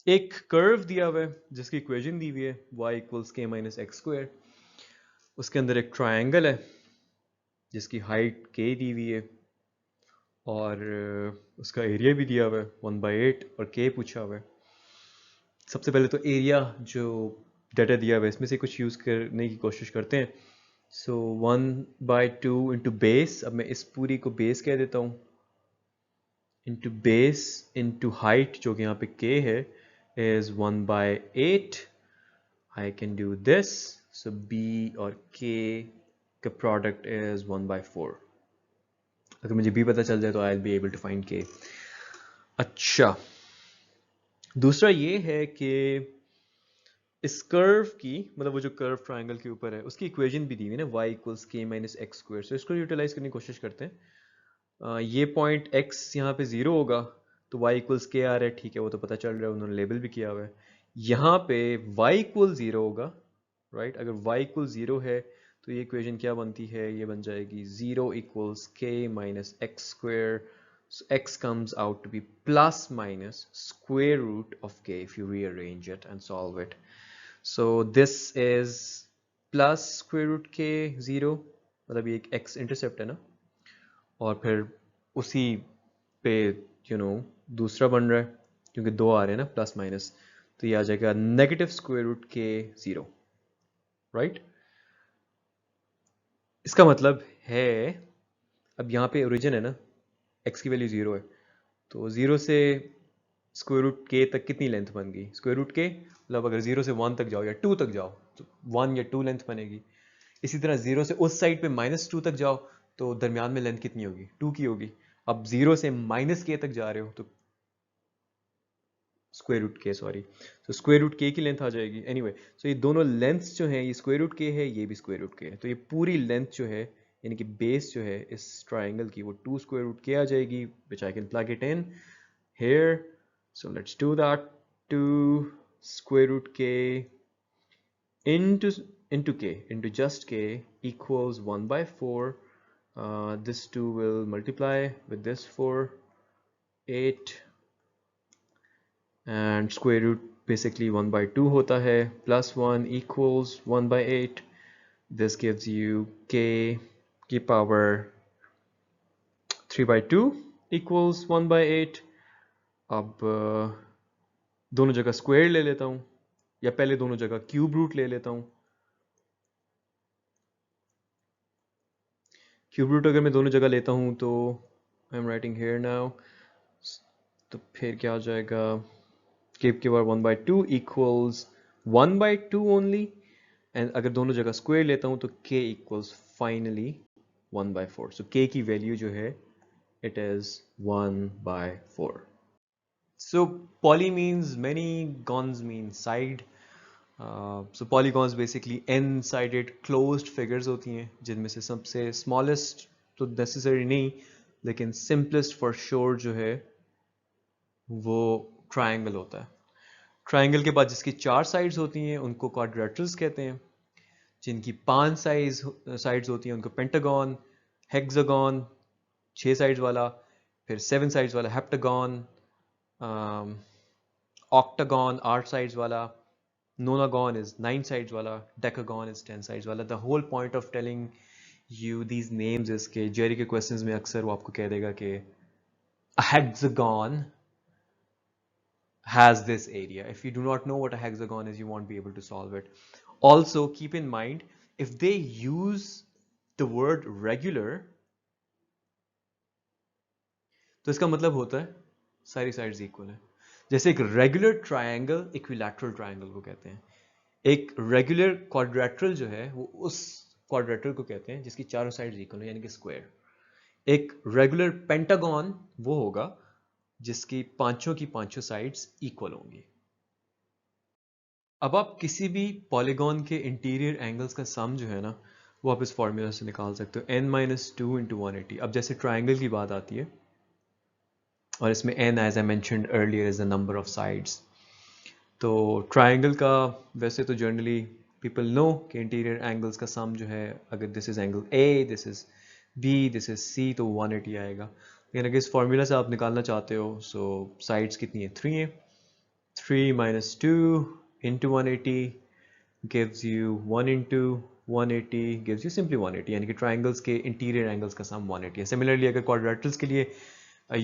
A: एक कर्व दिया हुआ है जिसकी इक्वेशन दी हुई है y इक्वल्स के माइनस एक्स स्क्वायर, उसके अंदर एक ट्रायंगल है जिसकी हाइट k दी हुई है और उसका एरिया भी दिया हुआ है 1/8 और k पूछा हुआ है। सबसे पहले तो एरिया जो डाटा दिया हुआ है इसमें से कुछ यूज़ करने की कोशिश करते हैं। सो 1/2 इंटू बेस, अब मैं इस पूरी को बेस कह देता हूँ, इंटू बेस इंटू हाइट जो कि यहाँ पे k है is 1/8. I can do this. So b और k का प्रोडक्ट is 1/4. अगर मुझे b पता चल जाए तो I'll be able to find k. अच्छा, दूसरा ये है कि इस कर्व की, मतलब वो जो कर्व ट्रायंगल के ऊपर है उसकी इक्वेशन भी दी हुई है ना, y इक्वल्स के माइनस एक्स स्क्वायर। सो इसको यूटिलाइज करने की कोशिश करते हैं। ये पॉइंट x यहाँ पे 0 होगा तो y इक्वल्स के आ रहा है, ठीक है, वो तो पता चल रहा है, उन्होंने लेबल भी किया हुआ है। यहाँ पे y इक्वल 0 होगा, राइट? अगर y इक्वल 0 है तो ये इक्वेशन क्या बनती है, ये बन जाएगी 0 इक्वल्स के minus x square. So x comes out to be plus minus square root of k if you rearrange it and solve it. So this is plus square root k 0, मतलब ये एक x इंटरसेप्ट है ना, और फिर उसी पे दूसरा बन रहा है क्योंकि दो आ रहे हैं ना प्लस माइनस, तो ये आ जाएगा नेगेटिव स्क्वायर रूट के 0, राइट? इसका मतलब है, अब यहाँ पे ओरिजिन है ना, x की वैल्यू 0 है, तो 0 से स्क्वायर रूट के तक कितनी लेंथ बन गई? स्क्वायर रूट के मतलब अगर 0 से 1 तक जाओ या 2 तक जाओ तो 1 या 2 लेंथ बनेगी। इसी तरह 0 से उस साइड पे -2 तक जाओ तो दरमियान में लेंथ कितनी होगी? 2 की होगी। अब 0 से -k तक जा रहे हो तो स्क्वायर रूट के, सॉरी, तो स्क्वायर रूट के की लेंथ आ जाएगी। एनीवे, सो ये दोनों लेंथ्स जो हैं, ये स्क्वायर रूट के है, ये भी स्क्वायर रूट के है, तो ये पूरी लेंथ जो है यानी कि बेस जो है इस ट्राइंगल की वो 2 स्क्वायर रूट के आ जाएगी, which I can plug it in here. So let's do that. 2 square root k into k into just k equals 1/4. This 2 will multiply with this 4, 8, and square root basically 1/2 hota hai, plus 1 equals 1/8. This gives you k की power 3/2 equals 1/8. अब दोनों जगह square ले लेता हूँ, या पहले दोनों जगह क्यूब रूट ले लेता हूँ। क्यूब रूट अगर मैं दोनों जगह लेता हूँ तो I am writing here now, तो फिर क्या हो जाएगा, केप के बार 1/2 इक्वल्स 1/2 ओनली, एंड अगर दोनों जगह स्क्वायर लेता हूँ तो k equals finally 1/4. So k की वैल्यू जो है it is 1/4. So poly means many, gons mean side. So polygons basically n sided closed figures होती हैं जिनमें से सबसे स्मॉलेस्ट तो नेसेसरी नहीं लेकिन सिंपलेस्ट फॉर श्योर जो है वो ट्रायंगल होता है। ट्रायंगल के बाद जिसकी 4 साइड्स होती हैं उनको क्वाड्रेटर्स कहते हैं, जिनकी 5 साइड्स होती हैं उनको पेंटागन, हेक्सागन 6 साइड्स वाला, फिर 7 साइड्स वाला हेप्टागन, ऑक्टागन 8 साइड्स वाला, nonagon is 9 sides wala, decagon is 10 sides wala. The whole point of telling you these names is कि जेरी के क्वेश्चंस में अक्सर वो आपको कह देगा कि a hexagon has this area. If you do not know what a hexagon is, you won't be able to solve it. Also keep in mind, if they use the word regular तो इसका मतलब होता है सारी sides equal है। जैसे एक regular triangle equilateral triangle को कहते हैं, एक रेगुलर क्वाड्रेटरल जो है वो उस क्वाड्रेटरल को कहते हैं जिसकी चारों साइड्स इक्वल हो यानी कि स्क्वायर। एक रेगुलर पेंटागन वो होगा जिसकी पांचों की पांचों साइड्स इक्वल होंगी। अब आप किसी भी पॉलीगॉन के इंटीरियर एंगल्स का सम जो है ना वो आप इस फॉर्मूला से निकाल सकते हो, n-2 इंटू 180। अब जैसे ट्राइंगल की बात आती है और इसमें n as I mentioned earlier is the number of sides, तो ट्राइंगल का वैसे तो जनरली पीपल नो कि इंटीरियर एंगल्स का सम जो है, अगर this is angle a, this is b, this is c, तो 180 आएगा। लेकिन अगर इस फॉर्मूला से आप निकालना चाहते हो, सो साइड्स कितनी है, 3 है, 3 minus 2 into 180 gives you 1 into 180 gives you simply 180, यानी कि triangles के interior angles का sum 180 है. Similarly, अगर quadrilaterals के लिए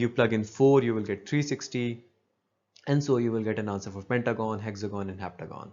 A: you plug in 4, you will get 360, and so you will get an answer for pentagon, hexagon, and heptagon.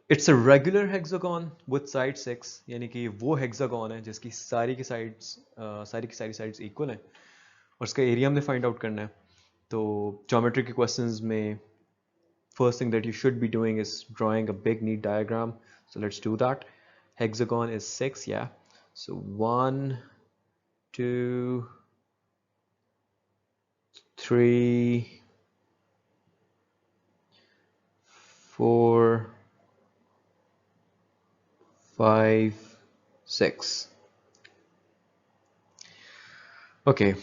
A: It's a regular hexagon with side 6, यानी कि वो hexagon है जिसकी सारी की सारी sides equal हैं और उसका एरिया हमने फाइंड आउट करना है. तो ज्योमेट्री के क्वेश्चंस में first thing that you should be doing is drawing a big neat diagram. So let's do that. Hexagon is 6, yeah. So 1, 2, 3, 4, 5, 6. Okay,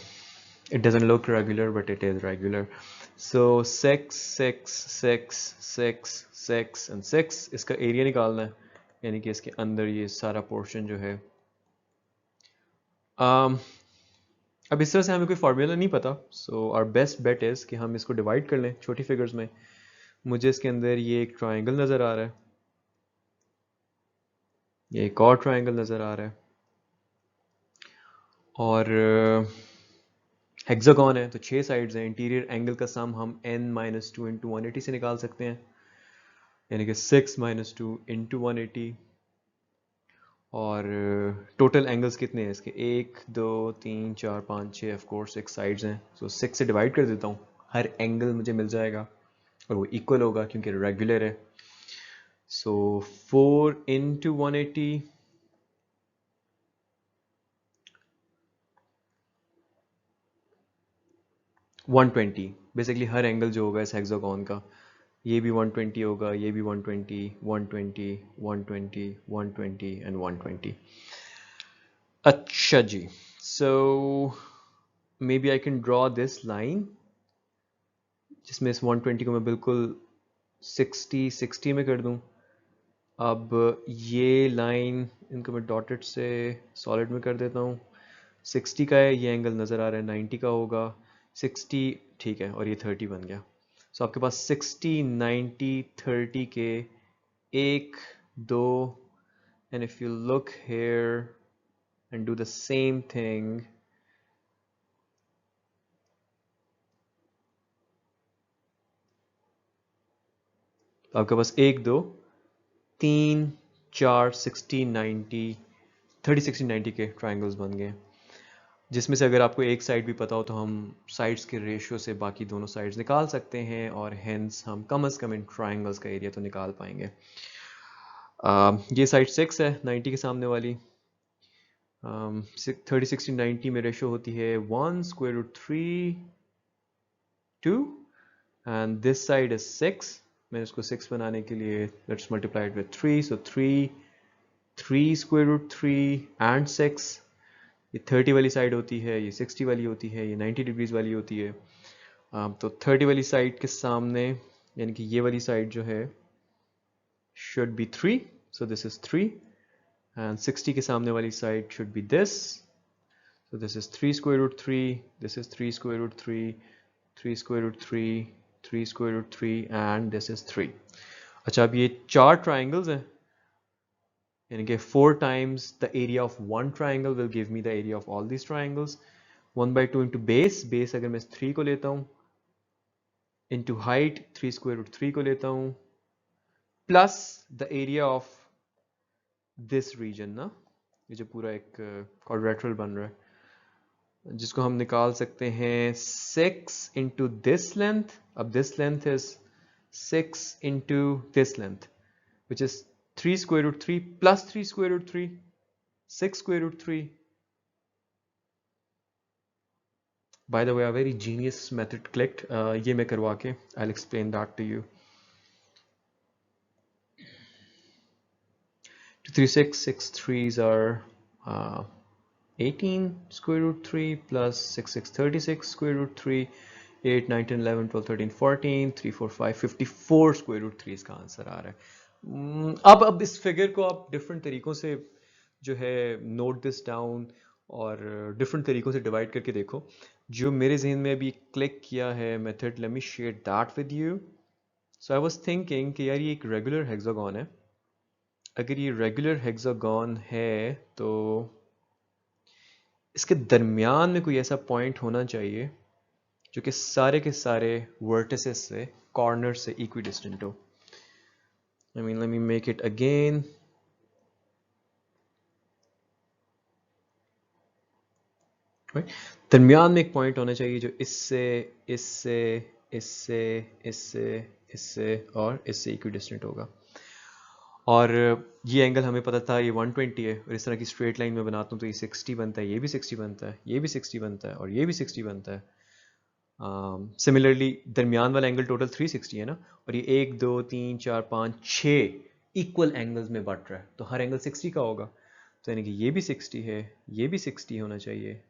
A: it doesn't look regular, but it is regular. So 6, 6, 6, 6, 6 and 6. इसका area निकालना है, यानी कि इसके अंदर ये सारा portion जो है. अब इस तरह से हमें कोई फार्मूला नहीं पता, so our best bet is कि हम इसको डिवाइड कर लें छोटी फिगर्स में. मुझे इसके अंदर ये एक ट्रायंगल नज़र आ रहा है, ये एक और ट्रायंगल नज़र आ रहा है, और हेक्सागन है तो 6 साइड्स हैं. इंटीरियर एंगल का सम हम n माइनस टू इंटू 180 से निकाल सकते हैं, यानी कि 6 माइनस टू इंटू 180. और टोटल एंगल्स कितने हैं इसके? 1 2 3 4 5 6, ऑफ कोर्स 6 साइड्स हैं, सो 6 से डिवाइड कर देता हूँ. हर एंगल मुझे मिल जाएगा और वो इक्वल होगा क्योंकि रेगुलर है. सो 4 इंटू 180 120. बेसिकली हर एंगल जो होगा इस हेक्सागन का ये भी 120 होगा, ये भी 120, 120, 120, 120 एंड 120. अच्छा जी, so maybe I can draw this line जिसमें इस 120 को मैं बिल्कुल 60 में कर दूं. अब ये लाइन इनको मैं डॉटेड से सॉलिड में कर देता हूँ. 60 का है, ये एंगल नज़र आ रहा है 90 का होगा. 60 ठीक है, और ये 30 बन गया. सो आपके पास 60, 90, 30 के 1, 2, and if you look here and do the same thing, तो आपके पास 1, 2, 3, 4, 60, 90, 30, 60, 90 के ट्राइंगल्स बन गए, जिसमें से अगर आपको एक साइड भी पता हो तो हम साइड्स के रेशियो से बाकी दोनों साइड्स निकाल सकते हैं, और हेंस हम कम से कम इन ट्राइंगल्स का एरिया तो निकाल पाएंगे. ये साइड 6 है 90 के सामने वाली. 30, 60, 90 में रेशियो होती है 1 square root 3 2, and this side is 6. मैं इसको 6 बनाने के लिए let's multiply it with 3, so 3 square root 3 and 6. ये 30 वाली साइड होती है, ये 60 वाली होती है, ये 90 डिग्रीज वाली होती है. तो 30 वाली साइड के सामने यानी कि ये वाली साइड जो है should be 3, so this is 3, and 60 के सामने वाली side should be this, so this is 3 square root 3, this is 3 square root 3, 3 square root 3, 3 square root 3, and this is 3. अच्छा, अब ये 4 triangles हैं, यानी कि 4 times the area of one triangle will give me the area of all these triangles. 1/2 into base अगर मैं 3 को लेता हूँ, into height 3 square root 3 को लेता हूँ, plus the area of this region ना, ये जो पूरा एक quadrilateral बन रहा है, जिसको हम निकाल सकते हैं 6 into this length. अब this length is 6 into this length, which is 3 square root 3 plus 3 square root 3, 6 square root 3. By the way, a very genius method clicked. ये मैं करवा के I'll explain that to you. 2, 3, 6, 6 3s are 18 square root 3 plus 6, 6, 36 square root 3, 8, 9, 10, 11, 12, 13, 14, 3, 4, 5, 54 square root 3 इसका answer आ रहा है. अब इस figure को आप डिफरेंट तरीकों से जो है नोट दिस डाउन और डिफरेंट तरीकों से डिवाइड करके देखो. जो मेरे जहन में अभी क्लिक किया है method, let me share that with you. So I was thinking कि यार ये एक रेगुलर हेक्सागोन है. अगर ये रेगुलर हेक्सागोन है तो इसके दरमियान में कोई ऐसा पॉइंट होना चाहिए जो कि सारे के सारे वर्टिसेस से, कॉर्नर से इक्विडिस्टेंट हो. I mean let me make it again. दरमियान में एक पॉइंट होना चाहिए जो इससे इससे इससे इससे इससे और इससे इक्विडिस्टेंट होगा. और ये एंगल हमें पता था ये 120 है, और इस तरह की स्ट्रेट लाइन में बनाता हूँ तो ये 60 बनता है, ये भी 60 बनता है, ये भी 60 बनता है, और ये भी 60 बनता है. सिमिलरली दरमियान वाला एंगल टोटल 360 है ना, और ये 1, 2, 3, 4, 5, 6 इक्वल एंगल्स में बट रहा है, तो हर एंगल 60 का होगा. तो यानी कि ये भी 60 है, ये भी 60 होना चाहिए.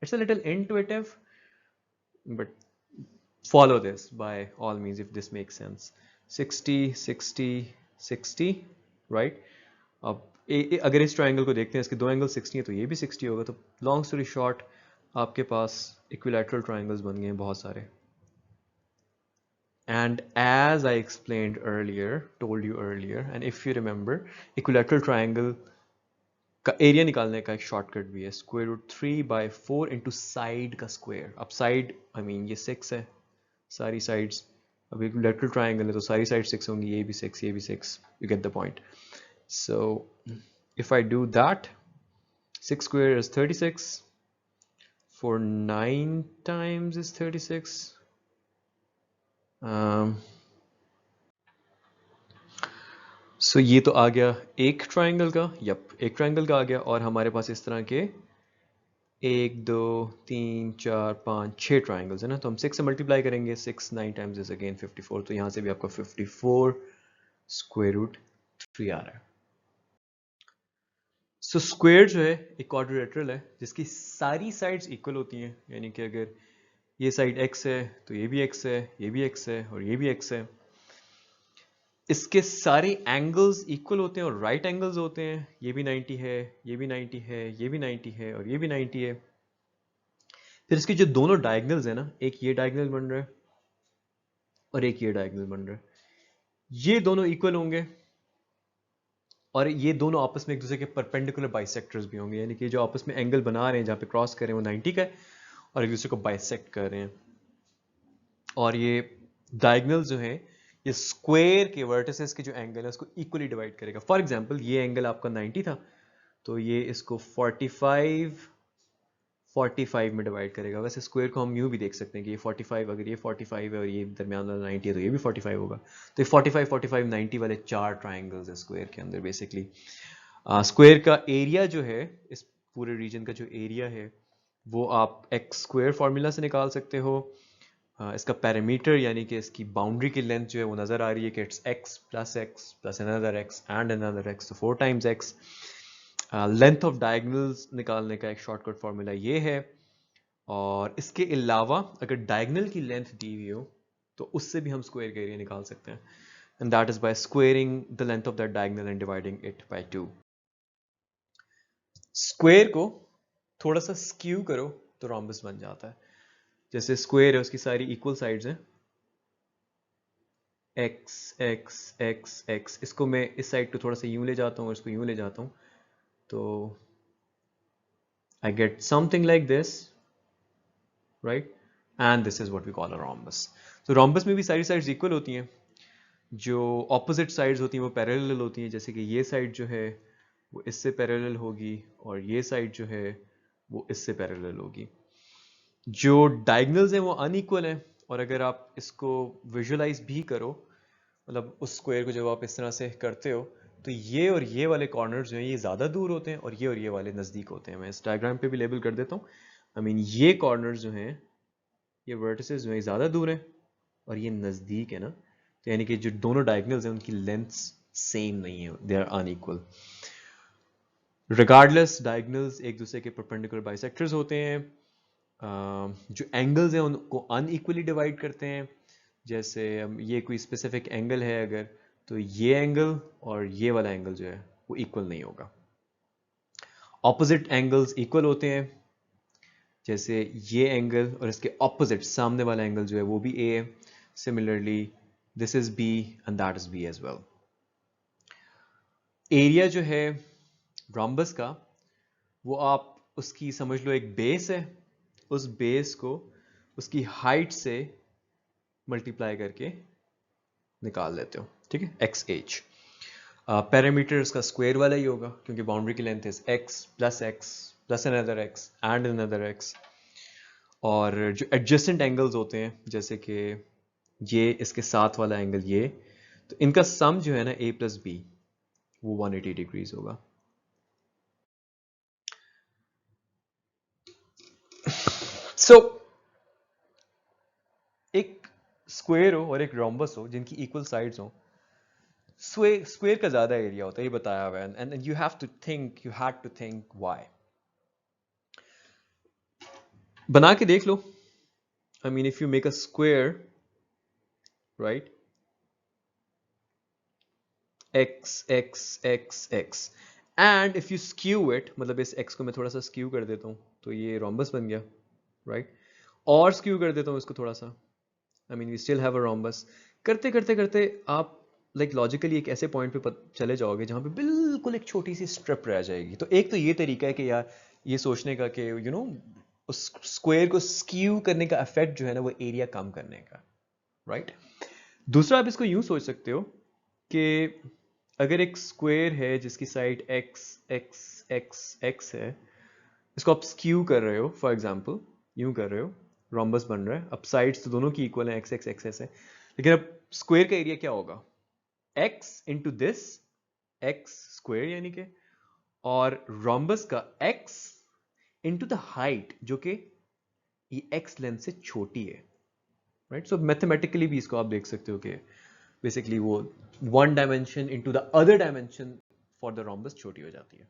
A: It's a little intuitive, but follow this by all means if this makes sense. 60 60 60, right? अब अगर इस ट्राइंगल को देखते हैं, इसके दो एंगल 60 है तो ये भी 60 होगा. तो लॉन्ग स्टोरी शॉर्ट, आपके पास इक्विलैटरल ट्राइंगल्स बन गए हैं बहुत सारे. And as I explained earlier, told you earlier, and if you remember, equilateral triangle का एरिया निकालने का एक शॉर्टकट भी है, स्क्वायर रूट 3/4 इंटू साइड का स्क्वायर. अब साइड आई मीन ये 6 है, सारी साइड्स. अब इक्विलैटरल ट्राइंगल है तो सारी साइड 6 होंगी, ये भी 6, ये भी 6. You get the point. So if I do that, 6 square is 36, for 9 times is 36. So ये तो आ गया एक ट्राइंगल का, एक ट्राइंगल का आ गया, और हमारे पास इस तरह के एक दो तीन चार पाँच छः ट्राइंगल्स है ना, तो हम 6 से मल्टीप्लाई करेंगे, 6 9 टाइम्स इज अगेन 54, तो यहाँ से भी आपका 54 स्क्वायर रूट 3 आ रहा है। सो स्क्वायर जो है एक क्वाड्रिलेटरल है जिसकी सारी साइड्स इक्वल होती हैं, यानी कि अगर ये साइड x है तो ये भी x है, ये भी x है और ये भी x है। इसके सारे एंगल्स इक्वल होते हैं और राइट एंगल्स होते हैं, ये भी 90 है, ये भी 90 है, ये भी 90 है और ये भी 90 है। फिर इसके जो दोनों डायगनल्स है ना, एक ये डायगनल बन रहा है और एक ये डायगनल बन रहा है, ये दोनों इक्वल होंगे और ये दोनों आपस में एक दूसरे के परपेंडिकुलर बाइसेक्टर्स भी होंगे, यानी कि जो आपस में एंगल बना रहे हैं जहाँ पे क्रॉस कर रहे हैं वो 90 का है और एक दूसरे को बाइसेक्ट कर रहे हैं। और ये डायगनल जो है ये स्क्वायर के वर्टिसेस के जो एंगल है उसको इक्वली डिवाइड करेगा। फॉर एग्जांपल ये एंगल आपका 90 था तो ये इसको 45 में डिवाइड करेगा। वैसे स्क्वायर को हम यूं भी देख सकते हैं कि ये 45, अगर ये 45 है और ये दरमियान वाला 90 है तो ये भी 45 होगा। तो ये 45 45 90 वाले चार ट्राइंगल्स है स्क्वायर के अंदर। बेसिकली स्क्वायर का एरिया जो है, इस पूरे रीजन का जो एरिया है वो आप एक्स स्क्वायर फार्मूला से निकाल सकते हो। इसका पैरामीटर यानी कि इसकी बाउंड्री की लेंथ जो है वो नज़र आ रही है कि it's x plus another x and another x, तो 4 times x। Length of diagonals निकालने का एक शॉर्टकट फार्मूला ये है। और इसके अलावा अगर डायगनल की लेंथ दी हुई हो तो उससे भी हम स्क्वायर का एरिया निकाल सकते हैं, and that is by squaring the length of that diagonal and dividing it by 2। Square को थोड़ा सा स्क्यू करो तो रोम्बस बन जाता है। जैसे स्क्वायर है उसकी सारी इक्वल साइड्स हैं, x x x x, इसको मैं इस साइड को थोड़ा सा यूं ले जाता हूँ और इसको यूं ले जाता हूँ तो I get something like this, right? And this is what we call a rhombus. तो rhombus में भी सारी साइड्स इक्वल होती हैं, जो ऑपोजिट साइड्स होती हैं वो पैरेलल होती हैं। जैसे कि ये साइड जो है वो इससे पैरेलल होगी और ये साइड जो है वो इससे पैरेलल होगी। जो डायगनल्स हैं वो अनइक्वल हैं, और अगर आप इसको विजुअलाइज भी करो, मतलब उस स्क्वायर को जब आप इस तरह से करते हो तो ये और ये वाले कॉर्नर्स जो हैं ये ज़्यादा दूर होते हैं और ये वाले नज़दीक होते हैं। मैं इस डायग्राम पे भी लेबल कर देता हूँ। आई मीन ये कॉर्नर्स जो हैं, ये वर्टिसेस जो हैं ज़्यादा दूर हैं और ये नज़दीक है ना, तो यानी कि जो दोनों डायगनल्स हैं उनकी लेंथ्स सेम नहीं है, they are unequal. Regardless diagonals एक दूसरे के परपेंडिकुलर बाइसेक्टर्स होते हैं। जो एंगल्स हैं उनको अनइक्वली डिवाइड करते हैं। जैसे ये कोई स्पेसिफिक एंगल है अगर, तो ये एंगल और ये वाला एंगल जो है वो इक्वल नहीं होगा। ऑपोजिट एंगल्स इक्वल होते हैं, जैसे ये एंगल और इसके ऑपोजिट सामने वाला एंगल जो है वो भी ए है। Similarly this is b and that is b as well. Area जो है रोम्बस का वो आप उसकी समझ लो एक बेस है, उस बेस को उसकी हाइट से मल्टीप्लाई करके निकाल लेते हो, ठीक है, एक्स एच। पैरामीटर उसका स्क्वायर वाला ही होगा क्योंकि बाउंड्री की length is x plus another x and another x. और जो एडजेसेंट एंगल्स होते हैं जैसे कि ये इसके साथ वाला एंगल ये, तो इनका सम जो है ना a प्लस बी वो 180 डिग्रीज होगा। सो एक स्क्वायर हो और एक रोम्बस हो जिनकी इक्वल साइड्स हो, स्क्वायर का ज्यादा एरिया होता है, ये बताया हुआ है, and you have to think why. बना के देख लो। I mean if you make a square, right, x x x x, and if you skew it, मतलब इस x को मैं थोड़ा सा स्क्यू कर देता हूं तो ये रोम्बस बन गया, राइट? और स्क्यू कर देता हूं इसको थोड़ा सा, I mean we still have a rhombus. करते करते करते आप लाइक लॉजिकली एक ऐसे पॉइंट पे चले जाओगे जहां पे बिल्कुल एक छोटी सी स्ट्रिप रह जाएगी। तो एक तो ये तरीका है कि यार ये सोचने का कि यू नो उस स्क्वायर को स्क्यू करने का इफेक्ट जो है ना वो एरिया कम करने का, राइट? दूसरा आप इसको यूं सोच सकते हो कि अगर एक स्क्वायर है जिसकी side x x x x है, इसको आप स्क्यू कर रहे हो, फॉर एग्जांपल यूं कर रहे हो, रोम्बस बन रहा है, अब साइड्स तो दोनों की इक्वल है, x x x s है, लेकिन अब स्क्वायर का एरिया क्या होगा? x into this x square यानी कि, और रोम्बस का x इनटू द हाइट जो कि ये x लेंथ से छोटी है, राइट? सो मैथमेटिकली भी इसको आप देख सकते हो कि बेसिकली वो one dimension into the other dimension for the rhombus छोटी हो जाती है।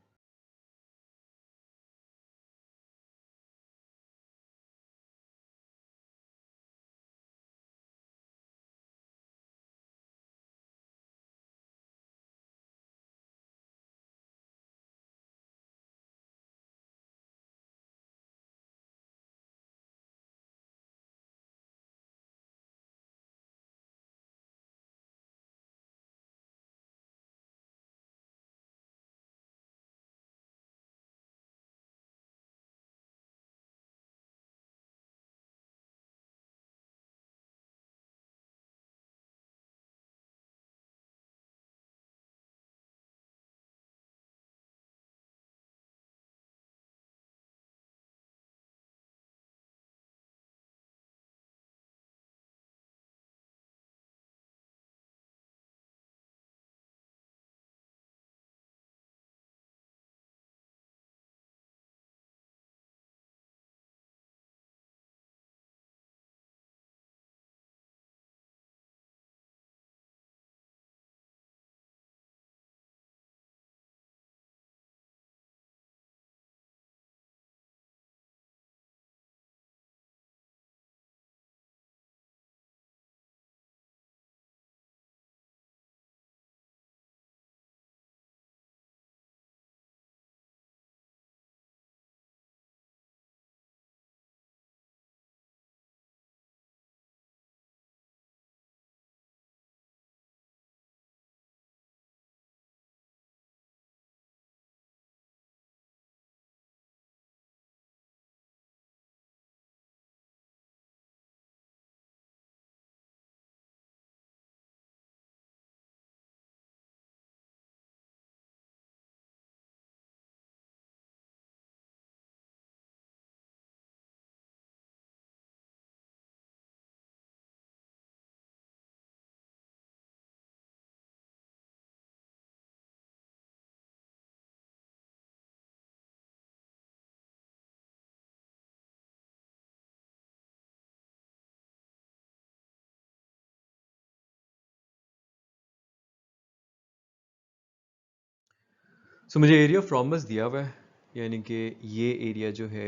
A: सो मुझे एरिया ऑफ रोम्बस दिया हुआ है, यानी कि ये एरिया जो है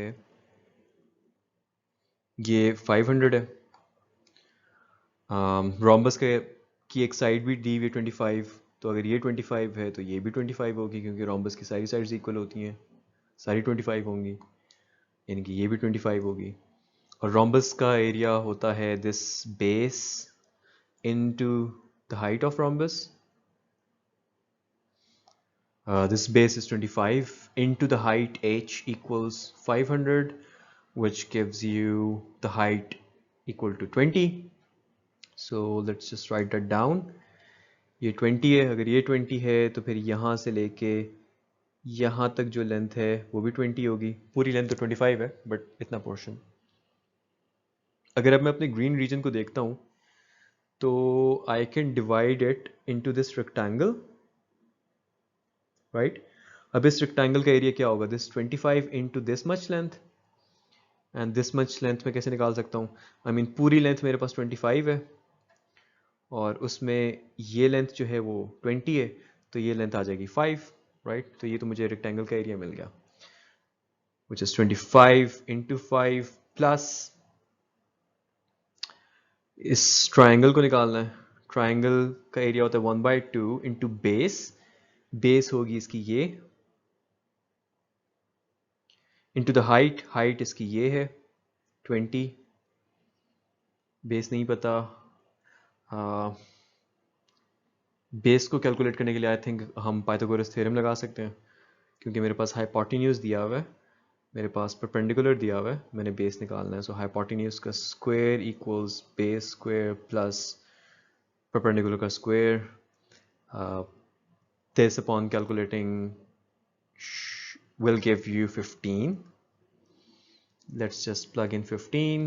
A: ये 500 है। रोम्बस के की एक साइड भी दी हुई 25, तो अगर ये 25 है तो ये भी 25 होगी, क्योंकि रोम्बस की सारी साइड्स इक्वल होती हैं, सारी 25 होंगी, यानी कि ये भी 25 होगी। और रोम्बस का एरिया होता है this base into the height of rhombus. This base is 25 into the height h equals 500, which gives you the height equal to 20. So let's just write that down. ये 20 है, अगर ये 20 है तो फिर यहाँ से लेके यहाँ तक जो लेंथ है वो भी 20 होगी। पूरी लेंथ तो 25 है, बट इतना पोर्शन। अगर अब मैं अपने ग्रीन रीजन को देखता हूँ तो I can divide it into this rectangle, right? अब इस रेक्टेंगल का एरिया क्या होगा? This 25 into this much length, and this much length में कैसे निकाल सकता हूँ? आई मीन पूरी लेंथ मेरे पास 25 है और उसमें ये लेंथ जो है वो 20 है, तो ये लेंथ आ जाएगी 5, राइट? तो ये तो मुझे रेक्टेंगल का एरिया मिल गया, which is 25 into 5 प्लस इस ट्राइंगल को निकालना है। ट्राइंगल का एरिया होता है 1/2 इंटू बेस, बेस होगी इसकी ये, इंटू द हाइट, हाइट इसकी ये है 20, बेस नहीं पता। बेस को कैलकुलेट करने के लिए आई थिंक हम पाइथागोरस थ्योरम लगा सकते हैं, क्योंकि मेरे पास हाइपोटेन्यूज दिया हुआ है, मेरे पास परपेंडिकुलर दिया हुआ है, मैंने बेस निकालना है। सो हाइपोटेन्यूज का square equals base square plus perpendicular का square. This upon calculating will give you 15. Let's just plug in 15.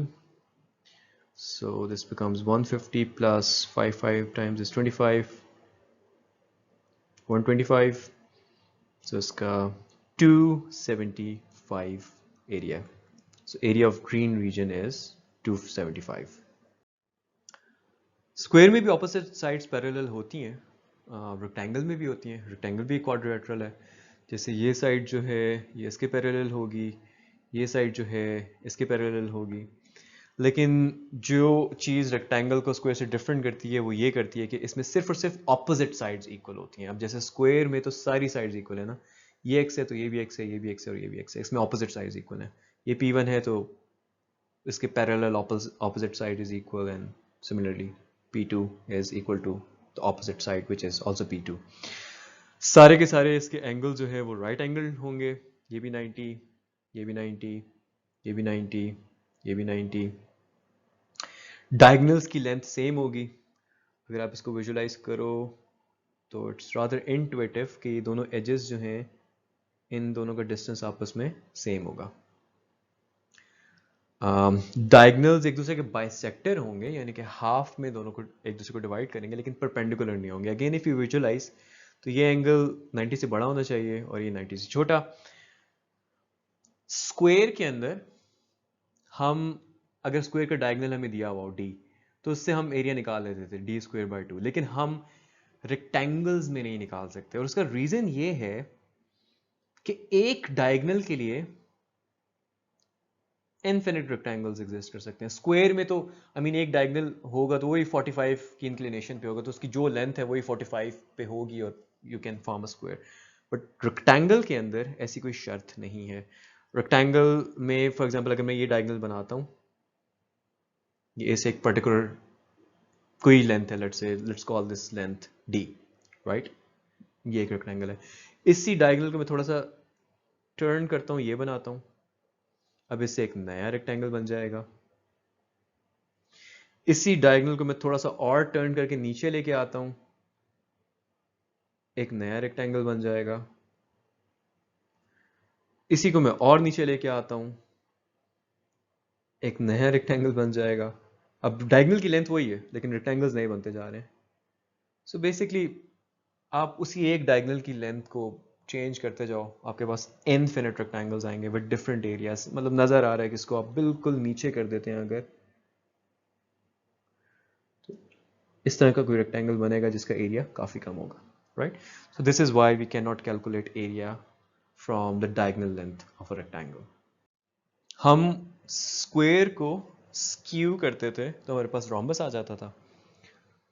A: So this becomes 150 plus 5 times is 25, 125. So it's 275 area है. So area of green region is 275. Square में भी opposite sides parallel होती हैं, rectangle में भी होती हैं. Rectangle भी क्वाड्रिलेटरल है. जैसे ये साइड जो है ये इसके पैरेलल होगी, ये साइड जो है इसके पैरेलल होगी. लेकिन जो चीज़ रेक्टेंगल को स्क्वायर से डिफरेंट करती है वो ये करती है कि इसमें सिर्फ और सिर्फ ऑपोजिट साइड्स इक्वल होती हैं. अब जैसे स्क्वायर में तो सारी साइड्स इक्वल है ना, ये एक्स है तो ये भी एक्स है, ये भी एक्स है और ये भी एक्स है. इसमें ऑपोजिट साइड्स इक्वल है. ये P1 है तो इसके parallel opposite side is equal, and similarly P2 is equal to the opposite side which is also P2. सारे के सारे इसके एंगल जो है वो राइट एंगल होंगे. ये भी 90, ये भी 90, ये भी 90, ये भी 90. डायगोनल्स की लेंथ सेम होगी. अगर आप इसको विजुलाइज करो तो इट्स रादर इंट्यूटिव कि ये दोनों एजेस जो हैं इन दोनों का डिस्टेंस आपस में सेम होगा. डायगनल्स एक दूसरे के बाइसेक्टर होंगे, यानी कि हाफ में दोनों को एक दूसरे को डिवाइड करेंगे, लेकिन परपेंडिकुलर नहीं होंगे. अगेन इफ यू विजुअलाइज तो ये एंगल 90 से बड़ा होना चाहिए और ये 90 से छोटा. स्क्वायर के अंदर हम अगर स्क्वायर का डायगनल हमें दिया हुआ हो डी, तो उससे हम एरिया निकाल लेते थे d²/2. लेकिन हम रेक्टेंगल्स में नहीं निकाल सकते, और उसका रीजन ये है कि एक डायगनल के लिए इनफिनिट रेक्टेंगल्स एग्जिस्ट कर सकते हैं. स्क्वायर में तो एक डायगोनल होगा तो वही 45 की इंक्लिनेशन पे होगा, तो उसकी जो लेंथ है वही 45 पे होगी और you can form a square. But rectangle के अंदर ऐसी कोई शर्त नहीं है. रेक्टेंगल में फॉर एग्जांपल अगर मैं ये डायगोनल बनाता हूँ, ये ऐसे एक पर्टिकुलर कोई लेंथ है, let's call this length d, right. ये एक रेक्टेंगल है. इसी डायगोनल को मैं थोड़ा सा टर्न करता हूँ, ये बनाता हूँ. अब इससे एक नया रेक्टेंगल बन जाएगा. इसी डायगोनल को मैं थोड़ा सा और टर्न करके नीचे लेके आता हूं, एक नया रेक्टेंगल बन जाएगा. इसी को मैं और नीचे लेके आता हूं, एक नया रेक्टेंगल बन जाएगा. अब डायगोनल की लेंथ वही है लेकिन रेक्टेंगल्स नहीं बनते जा रहे हैं. सो बेसिकली आप उसी एक डायगोनल की लेंथ को चेंज करते जाओ, आपके पास इनफिनिट रेक्टेंगल्स आएंगे विद डिफरेंट एरियाज. मतलब नजर आ रहा है कि इसको आप बिल्कुल नीचे कर देते हैं अगर, तो इस तरह का कोई रेक्टेंगल बनेगा जिसका एरिया काफी कम होगा, right. So this is why we cannot calculate area from the diagonal length of a rectangle. हम स्क्वायर को स्क्यू करते थे तो हमारे पास रोम्बस आ जाता था.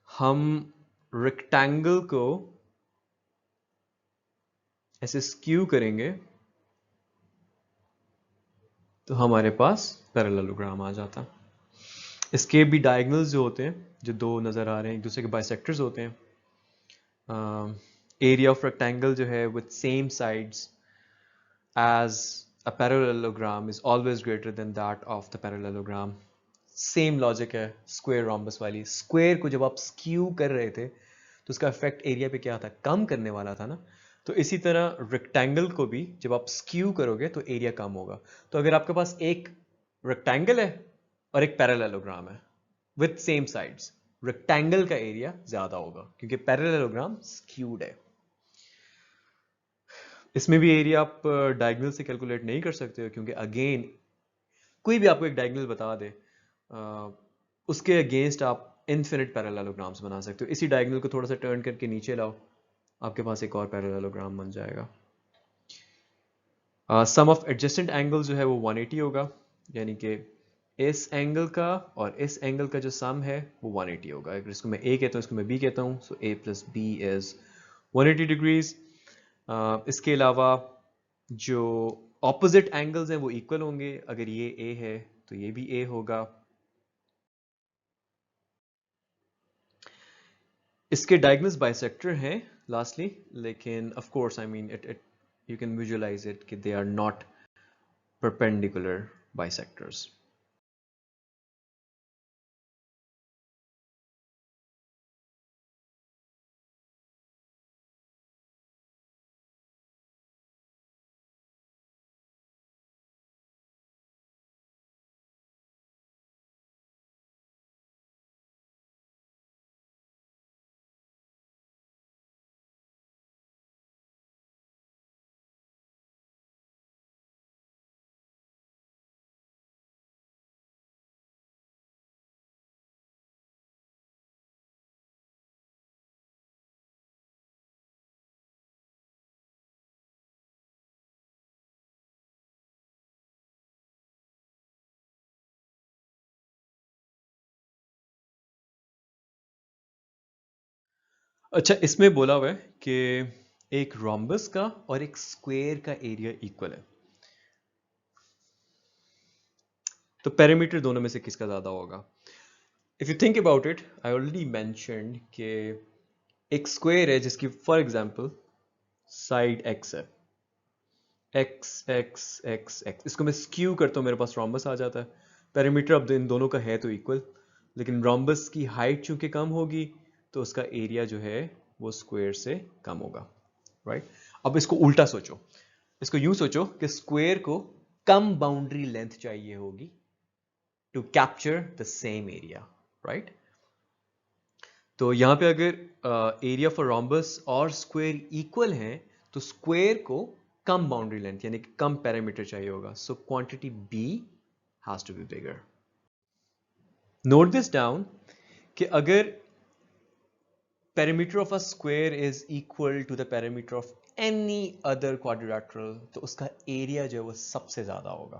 A: हम रेक्टेंगल को ऐसे स्क्यू करेंगे तो हमारे पास पैरेललोग्राम आ जाता. इसके भी डायगोनल्स जो होते हैं, जो दो नजर आ रहे हैं एक दूसरे के बाइसेक्टर्स होते हैं. एरिया ऑफ रेक्टेंगल जो है with same sides as a parallelogram is always greater than that of the parallelogram. Same logic है स्क्वायर रोम्बस वाली. स्क्वायर को जब आप स्क्यू कर रहे थे तो उसका इफेक्ट एरिया पे क्या था, कम करने वाला था ना. तो इसी तरह रेक्टेंगल को भी जब आप स्क्यू करोगे तो एरिया कम होगा. तो अगर आपके पास एक रेक्टेंगल है और एक पैरेललोग्राम है विथ सेम साइड्स, रेक्टेंगल का एरिया ज्यादा होगा क्योंकि पैरेललोग्राम स्क्यूड है. इसमें भी एरिया आप डायगोनल से कैलकुलेट नहीं कर सकते हो क्योंकि अगेन कोई भी आपको एक डायगोनल बता दे, उसके अगेंस्ट आप इनफिनिट पैरेललोग्राम्स बना सकते हो. इसी डायगोनल को थोड़ा सा टर्न करके नीचे लाओ, आपके पास एक और पैरेललोग्राम बन जाएगा. सम ऑफ एडजेसेंट एंगल जो है वो 180 होगा, यानी कि इस एंगल का और इस एंगल का जो सम है वो 180 होगा. अगर इसको मैं ए कहता हूँ इसको मैं बी कहता हूँ, सो ए प्लस बी इज 180 डिग्रीज. इसके अलावा जो ऑपोजिट एंगल्स हैं वो इक्वल होंगे. अगर ये ए है तो ये भी ए होगा. इसके डायगोनल्स बाइसेक्टर हैं लास्टली, लेकिन of course it you can visualize it कि they are not perpendicular bisectors. अच्छा, इसमें बोला हुआ है कि एक रोम्बस का और एक स्क्वायर का एरिया इक्वल है, तो पेरीमीटर दोनों में से किसका ज्यादा होगा? If you think about it, I already mentioned कि एक स्क्वायर है जिसकी फॉर एग्जांपल साइड एक्स है, एक्स एक्स एक्स एक्स, इसको मैं स्क्यू करता हूँ, मेरे पास रोम्बस आ जाता है। पेरीमीटर अब इन दोनों का है तो इक्वल, लेकिन रोम्बस की हाइट चूंकि कम होगी तो उसका एरिया जो है वो स्क्वायर से कम होगा, राइट? अब इसको उल्टा सोचो, इसको यूं सोचो कि स्क्वायर को कम बाउंड्री लेंथ चाहिए होगी to capture the same area, right? तो यहाँ पे अगर एरिया फॉर रोम्बस और स्क्वायर इक्वल हैं तो स्क्वायर को कम बाउंड्री लेंथ यानी कि कम पैरामीटर चाहिए होगा, so quantity b has to be bigger. Note this down कि अगर perimeter of a square is equal to the perimeter of any other quadrilateral तो उसका एरिया जो है वो सबसे ज्यादा होगा।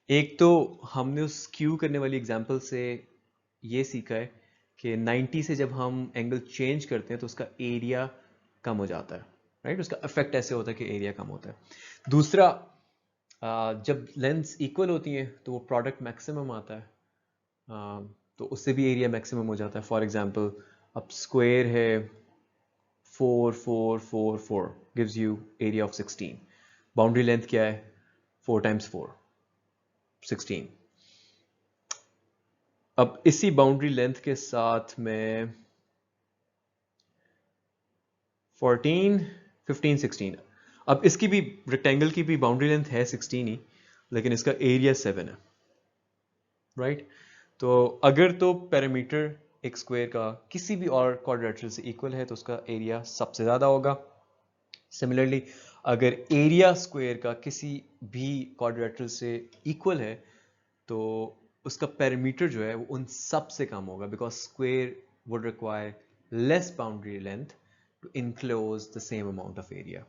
A: एक तो हमने उस स्क्यू करने वाली एग्जांपल से ये सीखा है कि 90 से जब हम एंगल चेंज करते हैं तो उसका एरिया कम हो जाता है, राइट? उसका इफेक्ट ऐसे होता है कि एरिया कम होता है। दूसरा, जब लेंस इक्वल होती हैं तो वो प्रोडक्ट मैक्सिमम आता है, तो उससे भी एरिया मैक्सिमम हो जाता है। फॉर एग्जांपल, अब स्क्वायर है 4 4 4 4 gives you area of 16, boundary length क्या है? 4 times 4 16। अब इसी बाउंड्री लेंथ के साथ में 14 15 16, अब इसकी भी रेक्टेंगल की भी बाउंड्री लेंथ है 16 ही, लेकिन इसका एरिया 7 है, राइट? तो अगर तो पैरामीटर एक स्क्वायर का किसी भी और क्वाड्रेचर से इक्वल है तो उसका एरिया सबसे ज़्यादा होगा। सिमिलरली, अगर एरिया स्क्वायर का किसी भी क्वाड्रेचर से इक्वल है तो उसका पेरीमीटर जो है वो उन सब से कम होगा, because square would require less boundary length to enclose the same amount of area.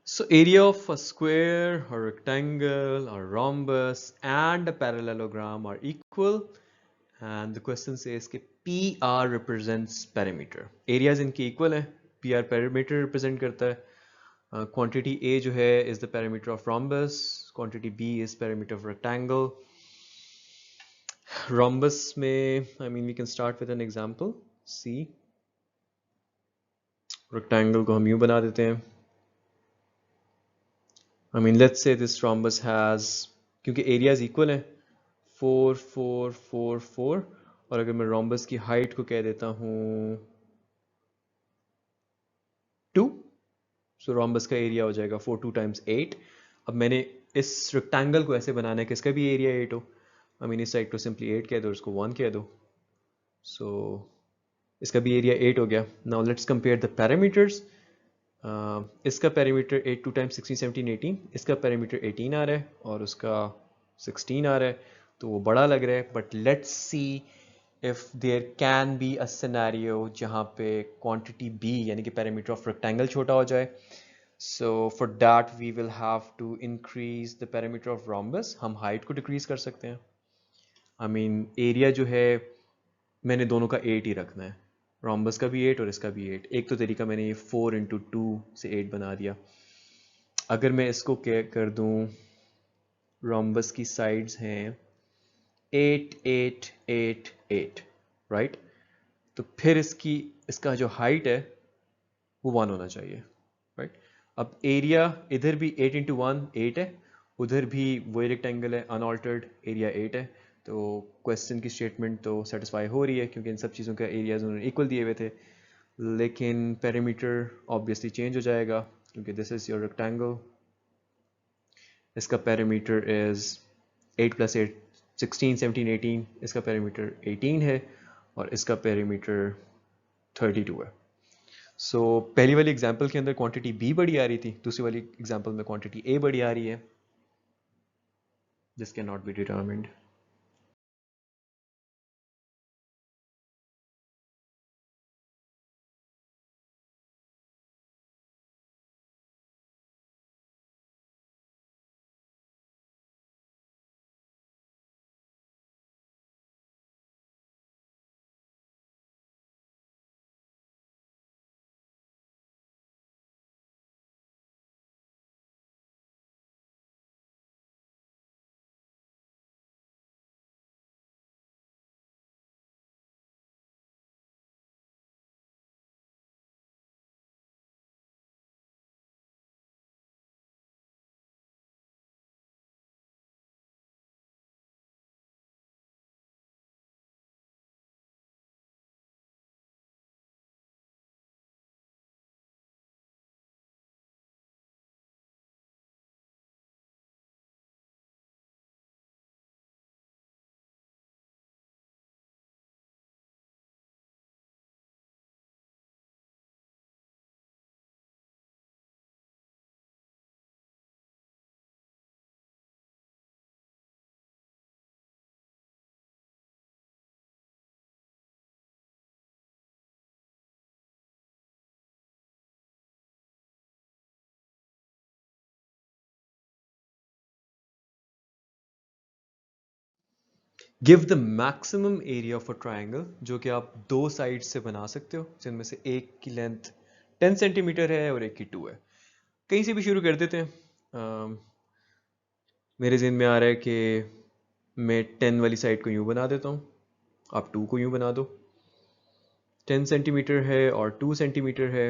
A: So area of a square or rectangle or rhombus and a parallelogram are equal, and the question says कि PR represents perimeter. Areas इनके equal है, PR perimeter represent करता है। Quantity A जो है is the perimeter of rhombus, quantity B is perimeter of rectangle. Rhombus में, I mean we can start with an example. C, rectangle को हम यूं बना देते हैं। I mean, let's say this rhombus has, क्योंकि areas equal हैं 4 4 4 4, और अगर मैं rhombus की height को कह देता हूँ 2, सो रोम्बस का एरिया हो जाएगा 4 2 टाइम्स 8। अब मैंने इस रेक्टेंगल को ऐसे बनाना है कि इसका भी एरिया 8 हो। आई मीन इस साइड को सिंपली 8 कह दो, इसको 1 कह दो, सो इसका भी एरिया 8 हो गया। Now let's compare the parameters. इसका पैरामीटर 8 2 टाइम्स 16 17 18, इसका पैरामीटर 18 आ रहा है और उसका 16 आ रहा है, तो वो बड़ा लग रहा है। But let's see if there can be a scenario जहाँ पे क्वांटिटी बी यानी कि पैरामीटर ऑफ रेक्टेंगल छोटा हो जाए। So for that we will have to increase the parameter of rhombus. हम हाइट को डिक्रीज कर सकते हैं। आई मीन एरिया जो है मैंने दोनों का 8 ही रखना है, रोम्बस का भी 8 और इसका भी 8। एक तो तरीका मैंने ये 4 इंटू 2 से 8 बना दिया। अगर मैं इसको क्या कर दूं, रोम्बस की साइड्स हैं 8 8 8 8, राइट? तो फिर इसका जो हाइट है वो 1 होना चाहिए, राइट? अब एरिया इधर भी 8 इंटू 1 8 है, उधर भी वही रेक्टेंगल है, अनऑल्टर्ड एरिया 8 है। तो क्वेश्चन की स्टेटमेंट तो सेटिस्फाई हो रही है क्योंकि इन सब चीज़ों का एरियाज उन्होंने इक्वल दिए हुए थे। लेकिन पैरामीटर ऑब्वियसली चेंज हो जाएगा क्योंकि दिस इज योर रेक्टेंगल। इसका पैरामीटर इज 8 प्लस 8 16 17 18, इसका पैरामीटर 18 है और इसका पैरामीटर 32 है। सो पहली वाली एग्जांपल के अंदर क्वांटिटी बी बड़ी आ रही थी, दूसरी वाली एग्जांपल में क्वांटिटी ए बड़ी आ रही है। This can not B determined. Give the maximum area of a triangle जो कि आप दो साइड से बना सकते हो, जिनमें से एक की लेंथ 10 सेंटीमीटर है और एक की 2 है। कहीं से भी शुरू कर देते हैं। मेरे जहन में आ रहा है कि मैं 10 वाली साइड को यूं बना देता हूँ, आप 2 को यूं बना दो। 10 सेंटीमीटर है और 2 सेंटीमीटर है।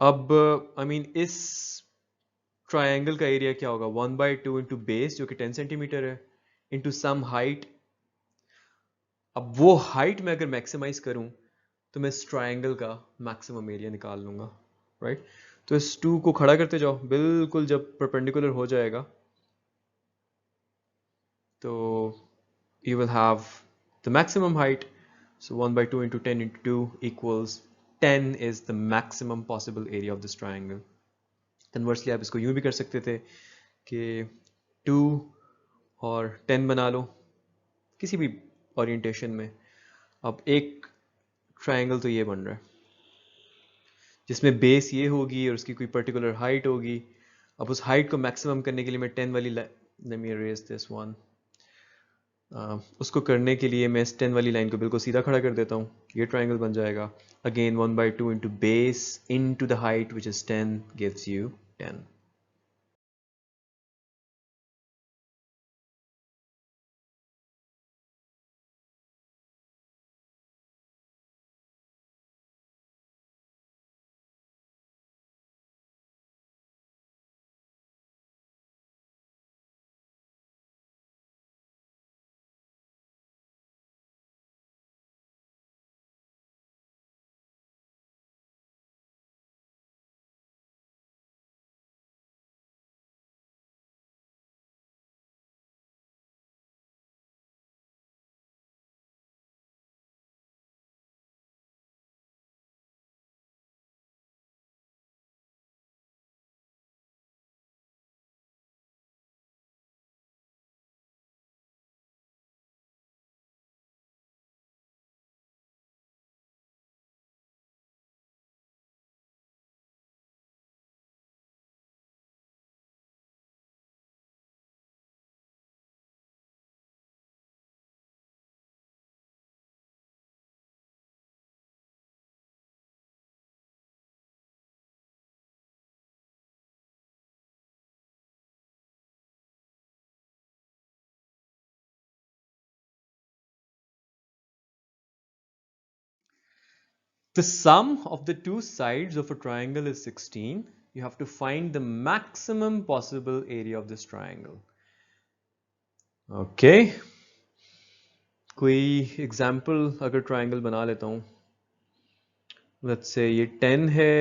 A: अब आई मीन इस ट्रायंगल का एरिया क्या होगा, 1/2 इंटू बेस जो कि 10 सेंटीमीटर है इंटू सम हाइट। अब वो हाइट में अगर मैक्सिमाइज करूं तो मैं इस ट्रायंगल का मैक्सिमम एरिया निकाल लूंगा, राइट? तो इस 2 को खड़ा करते जाओ, बिल्कुल जब परपेंडिकुलर हो जाएगा तो you will have the maximum height. So 1/2 into 10 into 2 equals 10 is the maximum possible area of this triangle. Conversely आप इसको यूं भी कर सकते थे कि 2 और 10 बना लो किसी भी ओरिएंटेशन में। अब एक ट्रायंगल तो ये बन रहा है जिसमें बेस ये होगी और उसकी कोई पर्टिकुलर हाइट होगी। अब उस हाइट को मैक्सिमम करने के लिए मैं 10 वाली let me erase this one. उसको करने के लिए मैं इस 10 वाली लाइन को बिल्कुल सीधा खड़ा कर देता हूँ, ये ट्राइंगल बन जाएगा। Again 1/2 into base into the height which is 10 gives you 10। The sum of the two sides of a triangle is 16. You have to find the maximum possible area of this triangle. Okay. कोई example अगर triangle बना लेता हूँ. Let's say ये 10 है.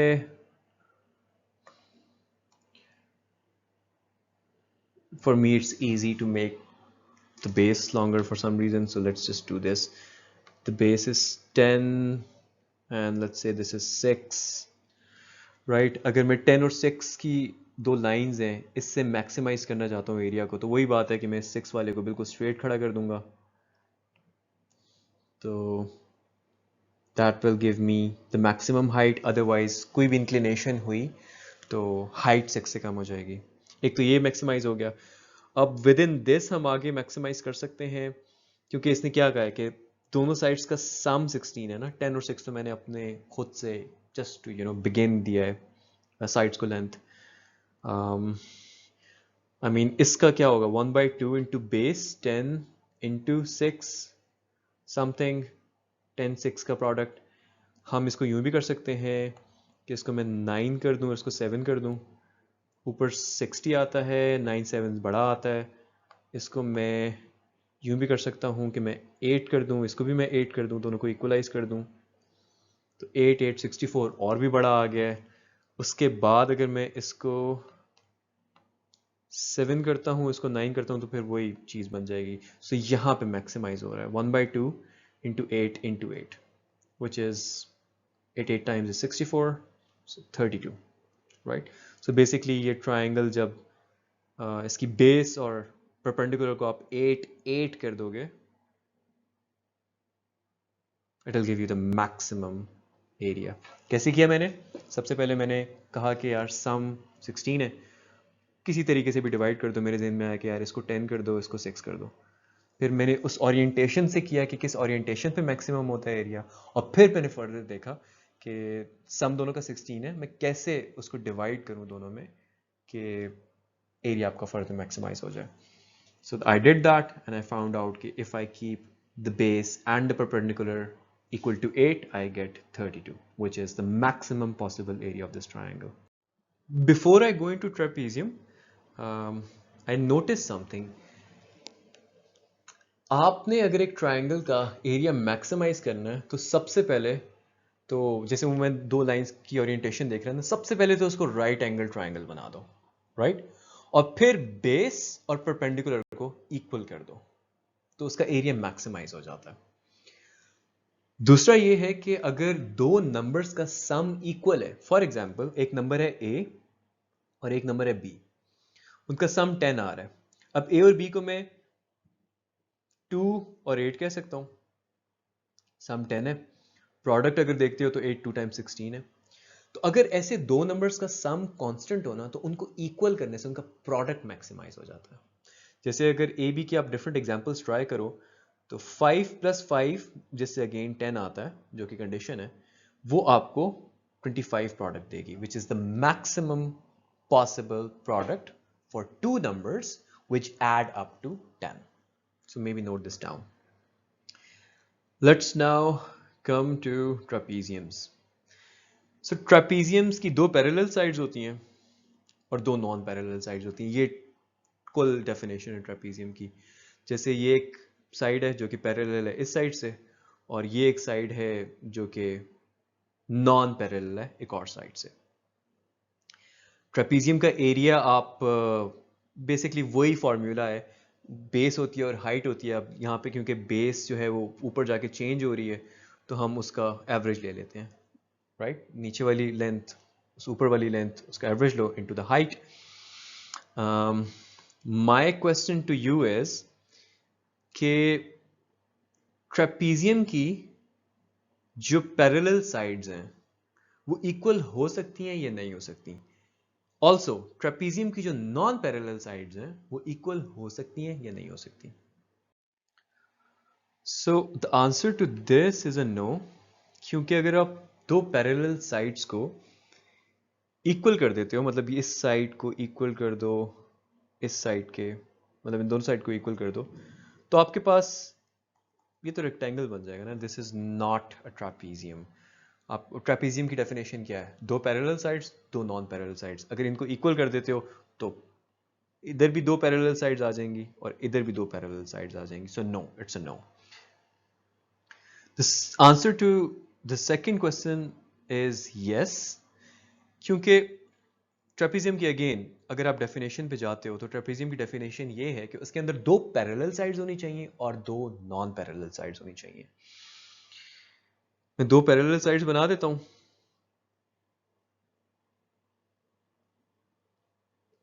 A: For me it's easy to make the base longer for some reason, so let's just do this. The base is 10 and let's say this is 6, right? अगर मैं 10 और 6 की दो लाइंस हैं, इससे मैक्सिमाइज करना चाहता हूँ एरिया को, तो वही बात है कि मैं 6 वाले को बिल्कुल स्ट्रेट खड़ा कर दूंगा. तो that will give me the maximum height. otherwise कोई भी इंक्लिनेशन हुई तो हाइट 6 से कम हो जाएगी. एक तो ये मैक्सिमाइज हो गया. अब विद इन दिस हम आगे मैक्सिमाइज कर सकते हैं, क्योंकि इसने क्या कहा है कि दोनों साइड्स का सम 16 है ना. 10 और 6 तो मैंने अपने खुद से जस्ट टू बिगिन दिया है साइड्स को लेंथ. आई मीन इसका क्या होगा, 1/2 इंटू बेस 10 इंटू 6 समथिंग 10 6 का प्रोडक्ट. हम इसको यूं भी कर सकते हैं कि इसको मैं 9 कर दूं और इसको 7 कर दूं. ऊपर 60 आता है, 9 7 बड़ा आता है. इसको मैं यूं भी कर सकता हूं कि मैं 8 कर दूं, इसको भी मैं 8 कर दूं, दोनों को इक्वलाइज कर दूं. तो 8 8 64 और भी बड़ा आ गया है. उसके बाद अगर मैं इसको 7 करता हूं, इसको 9 करता हूं, तो फिर वही चीज़ बन जाएगी. सो यहाँ पे मैक्सिमाइज हो रहा है 1/2 into 8 into 8, which is 8 8 times is 64, so 32, right? So basically ये ट्राइंगल जब इसकी बेस और परपेंडिकुलर को आप 8 8 कर दोगे, it will give you the maximum area. कैसे किया मैंने? सबसे पहले मैंने कहा कि यार सम 16 है, किसी तरीके से भी डिवाइड कर दो. मेरे जहन में आया कि यार इसको 10 कर दो, इसको 6 कर दो. फिर मैंने उस ओरिएंटेशन से किया कि किस ओरिएंटेशन पे मैक्सिमम होता है एरिया, और फिर मैंने फर्दर देखा कि सम दोनों का 16 है, मैं कैसे उसको डिवाइड करूं दोनों में कि एरिया आपका फर्दर मैक्सिमाइज हो जाए. So I did that and I found out कि if I keep the base and the perpendicular equal to 8, I get 32, which is the maximum possible area of this triangle. Before I go into trapezium, I noticed something. आपने अगर एक triangle का area maximise करना है तो सबसे पहले तो जैसे मैं दो लाइंस की ओरिएंटेशन देख रहा था, सबसे पहले तो उसको राइट एंगल ट्राइंगल बना दो, राइट? और फिर बेस और परपेंडिकुलर को इक्वल कर दो, तो उसका एरिया मैक्सिमाइज हो जाता है. दूसरा ये है कि अगर दो नंबर्स का सम इक्वल है, फॉर एग्जांपल एक नंबर है a और एक नंबर है b, उनका सम 10 आ रहा है. अब a और b को मैं 2 और 8 कह सकता हूं, सम 10 है. प्रोडक्ट अगर देखते हो तो 8 2 टाइम्स 16 है. तो अगर ऐसे दो नंबर्स का सम कांस्टेंट होना, तो उनको इक्वल करने से उनका प्रोडक्ट मैक्सिमाइज हो जाता है. जैसे अगर ए बी की आप डिफरेंट एग्जांपल्स ट्राई करो, तो 5 + 5 जिससे अगेन 10 आता है, जो कि कंडीशन है, वो आपको 25 प्रोडक्ट देगी, which is the maximum possible product for two numbers which add up to 10. So maybe note this down. Let's now come to trapeziums. So trapeziums की दो पैरेलल साइड्स होती हैं और दो नॉन पैरेलल साइड्स होती हैं. ये कुल डेफिनेशन है ट्रेपीजियम की. जैसे ये एक साइड है जो कि पैरेलल है इस साइड से, और ये एक साइड है जो कि नॉन पैरेलल है एक और साइड से. ट्रेपीजियम का एरिया आप बेसिकली वही फॉर्मूला है, बेस होती है और हाइट होती है. अब यहाँ पे क्योंकि बेस जो है वो ऊपर जाके चेंज हो रही है, तो हम उसका एवरेज ले लेते हैं, राइट? नीचे वाली लेंथ उस ऊपर वाली लेंथ, उसका एवरेज लो into the height. My question to you is कि ट्रेपीजियम की जो पैरेलल साइड्स हैं वो इक्वल हो सकती हैं या नहीं हो सकती. ऑल्सो ट्रेपीजियम की जो नॉन पैरेलल साइड्स हैं वो इक्वल हो सकती हैं या नहीं हो सकती. So the answer to this is a no, क्योंकि अगर आप दो पैरेलल साइड्स को इक्वल कर देते हो, मतलब इस साइड को इक्वल कर दो इस साइड के, मतलब इन दोनों साइड को इक्वल कर दो, तो आपके पास ये तो रेक्टेंगल बन जाएगा ना. This is not a trapezium. आप ट्रेपेजियम की डेफिनेशन क्या है? दो पैरेलल साइड्स, दो नॉन पैरेलल साइड्स। अगर इनको इक्वल कर देते हो तो इधर भी दो पैरेलल साइड्स आ जाएंगी और इधर भी दो पैरेलल साइड्स आ जाएंगी। So no, it's a no. The answer to the second question is yes, क्योंकि ट्रेपेजियम की अगेन अगर आप डेफिनेशन पे जाते हो तो ट्रेपेजियम की डेफिनेशन ये है कि उसके अंदर दो पैरेलल साइड्स होनी चाहिए और दो नॉन पैरेलल साइड्स होनी चाहिए। मैं दो पैरेलल साइड्स बना देता हूं,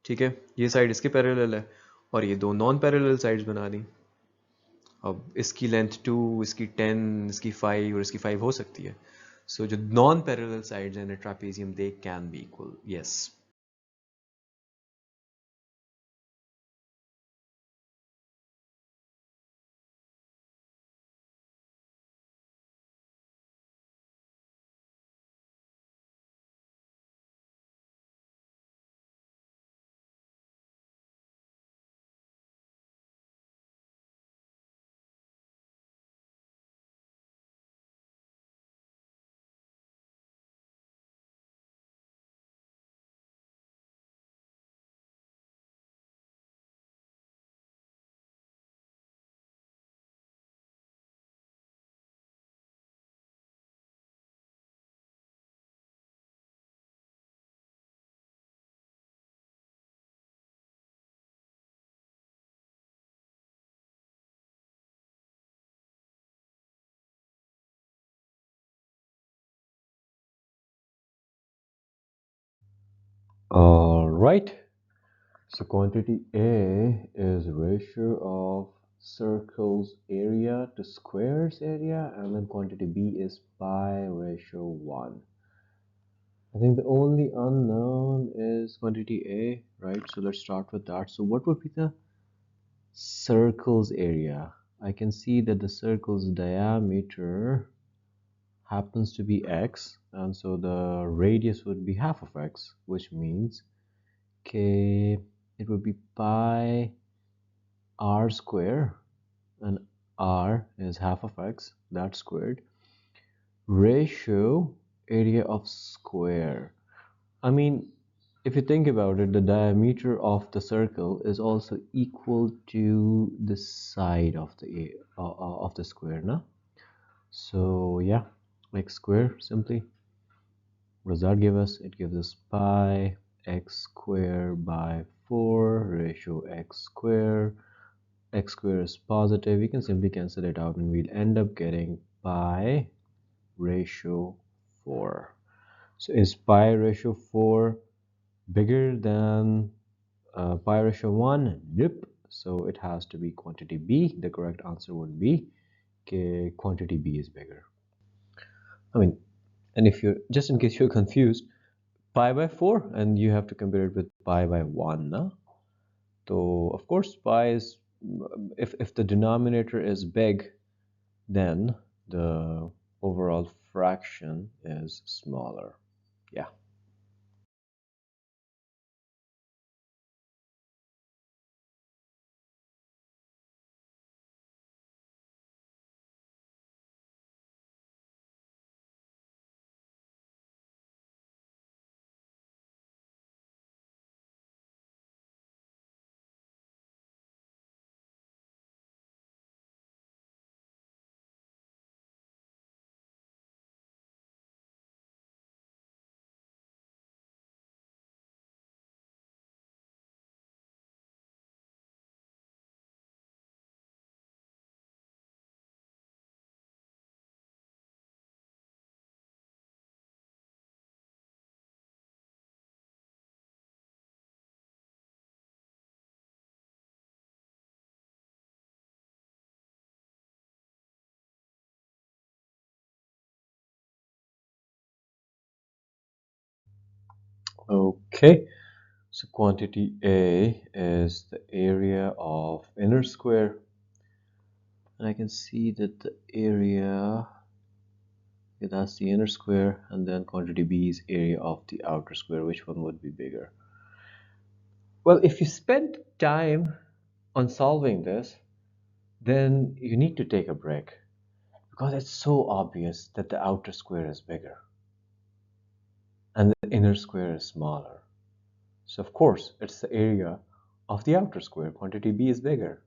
A: ठीक है? ये साइड इसके पैरेलल है और ये दो नॉन पैरेलल साइड्स बना दी। अब इसकी लेंथ 2, इसकी 10, इसकी 5 और इसकी 5 हो सकती है। सो जो नॉन पैरेलल साइड्स हैं trapezium, they can be equal, yes. All right. So quantity A is ratio of circle's area to square's area, and then quantity B is pi ratio 1. I think the only unknown is quantity A, right? So let's start with that. So what would be the circle's area? I can see that the circle's diameter happens to be x, and so the radius would be half of x, which means k, it would be pi r square, and r is half of x, that squared, ratio area of square. I mean, if you think about it, the diameter of the circle is also equal to the side of the square, no? So yeah, x square simply. What does that give us? It gives us pi x square by 4 ratio x square. X square is positive. We can simply cancel it out and we'll end up getting pi ratio 4. So is pi ratio 4 bigger than pi ratio 1? Nope. So it has to be quantity B. The correct answer would be quantity B is bigger. I mean, and if you're, just in case you're confused, pi by 4 and you have to compare it with pi by 1, no? So of course pi is, if the denominator is big, then the overall fraction is smaller. Yeah. Okay. So quantity A is the area of inner square. And I can see that the area, okay, that's the inner square, and then quantity B is area of the outer square. Which one would be bigger? Well, if you spend time on solving this, then you need to take a break because it's so obvious that the outer square is bigger. and the inner square is smaller. So of course, it's the area of the outer square. Quantity B is bigger.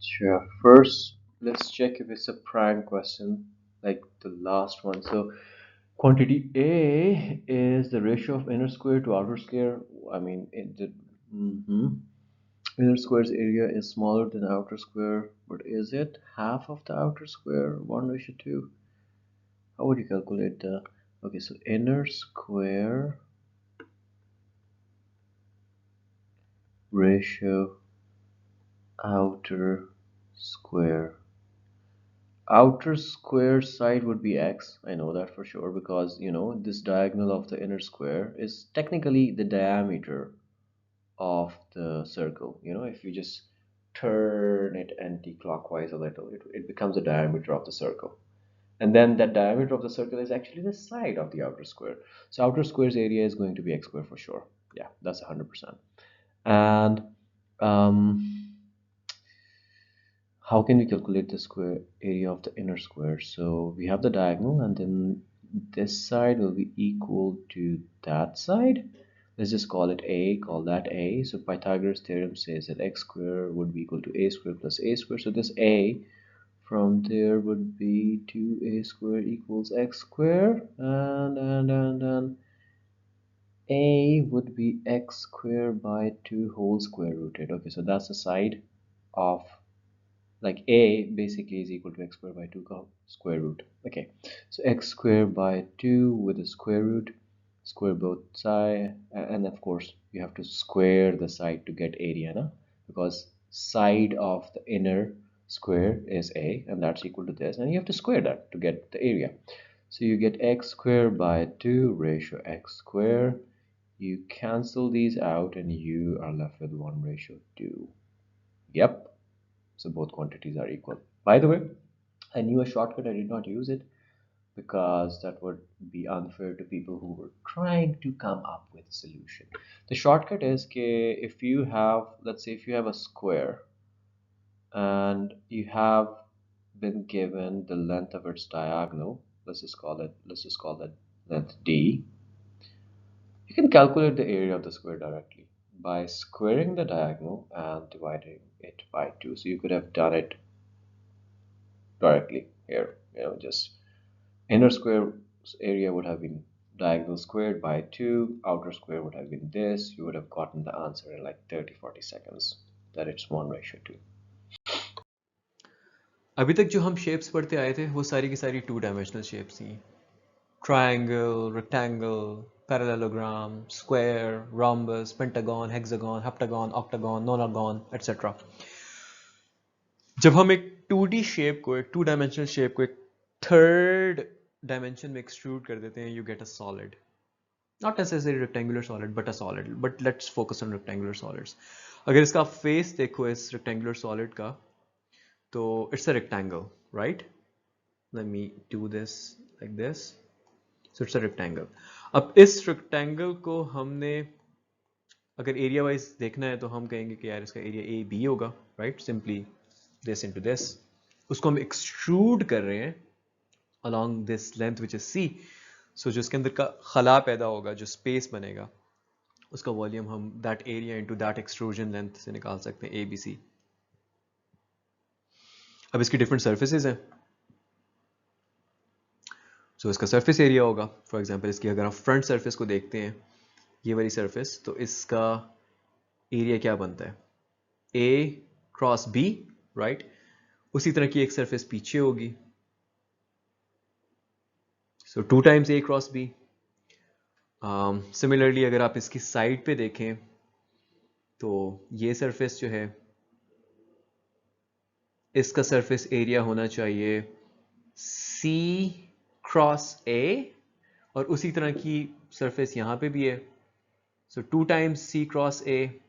A: Sure. First, let's check if it's a prime question, like the last one. So, quantity A is the ratio of inner square to outer square. I mean, inner square's area is smaller than outer square, but is it half of the outer square? 1:2. How would you calculate the? Okay, so inner square ratio outer square. Outer square side would be x. I know that for sure because this diagonal of the inner square is technically the diameter of the circle. If you just turn it anti-clockwise a little, it becomes the diameter of the circle. And then that diameter of the circle is actually the side of the outer square. So outer square's area is going to be x squared for sure. Yeah, that's 100%. And um, how can we calculate the square area of the inner square? So we have the diagonal, and then this side will be equal to that side. Let's just call it a, call that a. So Pythagoras theorem says that x squared would be equal to a squared plus a squared. So this a from there would be 2a squared equals x squared, and a would be x squared by 2 whole square rooted. Okay, so that's the side of, like, a basically is equal to x squared by 2 square root. Okay, so x squared by 2 with a square root, square both side, and of course you have to square the side to get area, no? Because side of the inner square is a, and that's equal to this, and you have to square that to get the area. So you get x squared by 2 ratio x squared. You cancel these out and you are left with 1:2. Yep, so both quantities are equal. By the way, I knew a shortcut, I did not use it because that would be unfair to people who were trying to come up with a solution. The shortcut is if you have, let's say if you have a square and you have been given the length of its diagonal, let's just call that length d. You can calculate the area of the square directly by squaring the diagonal and dividing it by 2. So you could have done it directly here. Just inner square area would have been diagonal squared by 2, outer square would have been this. You would have gotten the answer in like 30-40 seconds that it's 1:2. अभी तक जो हम shapes पढ़ते आए थे वो सारी की सारी 2 डायमेंशनल शेप्स थी. Triangle, rectangle, parallelogram, square, rhombus, pentagon, hexagon, heptagon, octagon, nonagon, etc. जब हम एक 2D शेप को, एक 2 डायमेंशनल शेप को एक थर्ड डायमेंशन में एक्सट्रूड कर देते हैं, you get a solid. Not necessarily rectangular solid, but a solid. But let's focus on rectangular solids. अगर इसका फेस देखो इस rectangular solid का, तो it's a rectangle, right? Let me do this like this. So it's a rectangle. अब इस rectangle को हमने अगर एरिया वाइज देखना है तो हम कहेंगे कि यार इसका एरिया ए बी होगा, right? Simply this into this. उसको हम एक्सट्रूड कर रहे हैं along this length which is C. So जो इसके अंदर का खला पैदा होगा, जो स्पेस बनेगा, उसका वॉल्यूम हम that area into that extrusion length से निकाल सकते हैं, ए बी सी. अब इसकी डिफरेंट सर्फेसेस हैं. तो इसका सरफेस एरिया होगा। फॉर एग्जांपल इसकी अगर आप फ्रंट सरफेस को देखते हैं, ये वाली सरफेस, तो इसका एरिया क्या बनता है, ए क्रॉस बी, राइट। उसी तरह की एक सरफेस पीछे होगी, सो 2 टाइम्स ए क्रॉस बी। सिमिलरली अगर आप इसकी साइड पे देखें तो ये सरफेस जो है, इसका सरफेस एरिया होना चाहिए सी क्रॉस ए, और उसी तरह की सरफेस यहां पे भी है, so 2 times c cross a.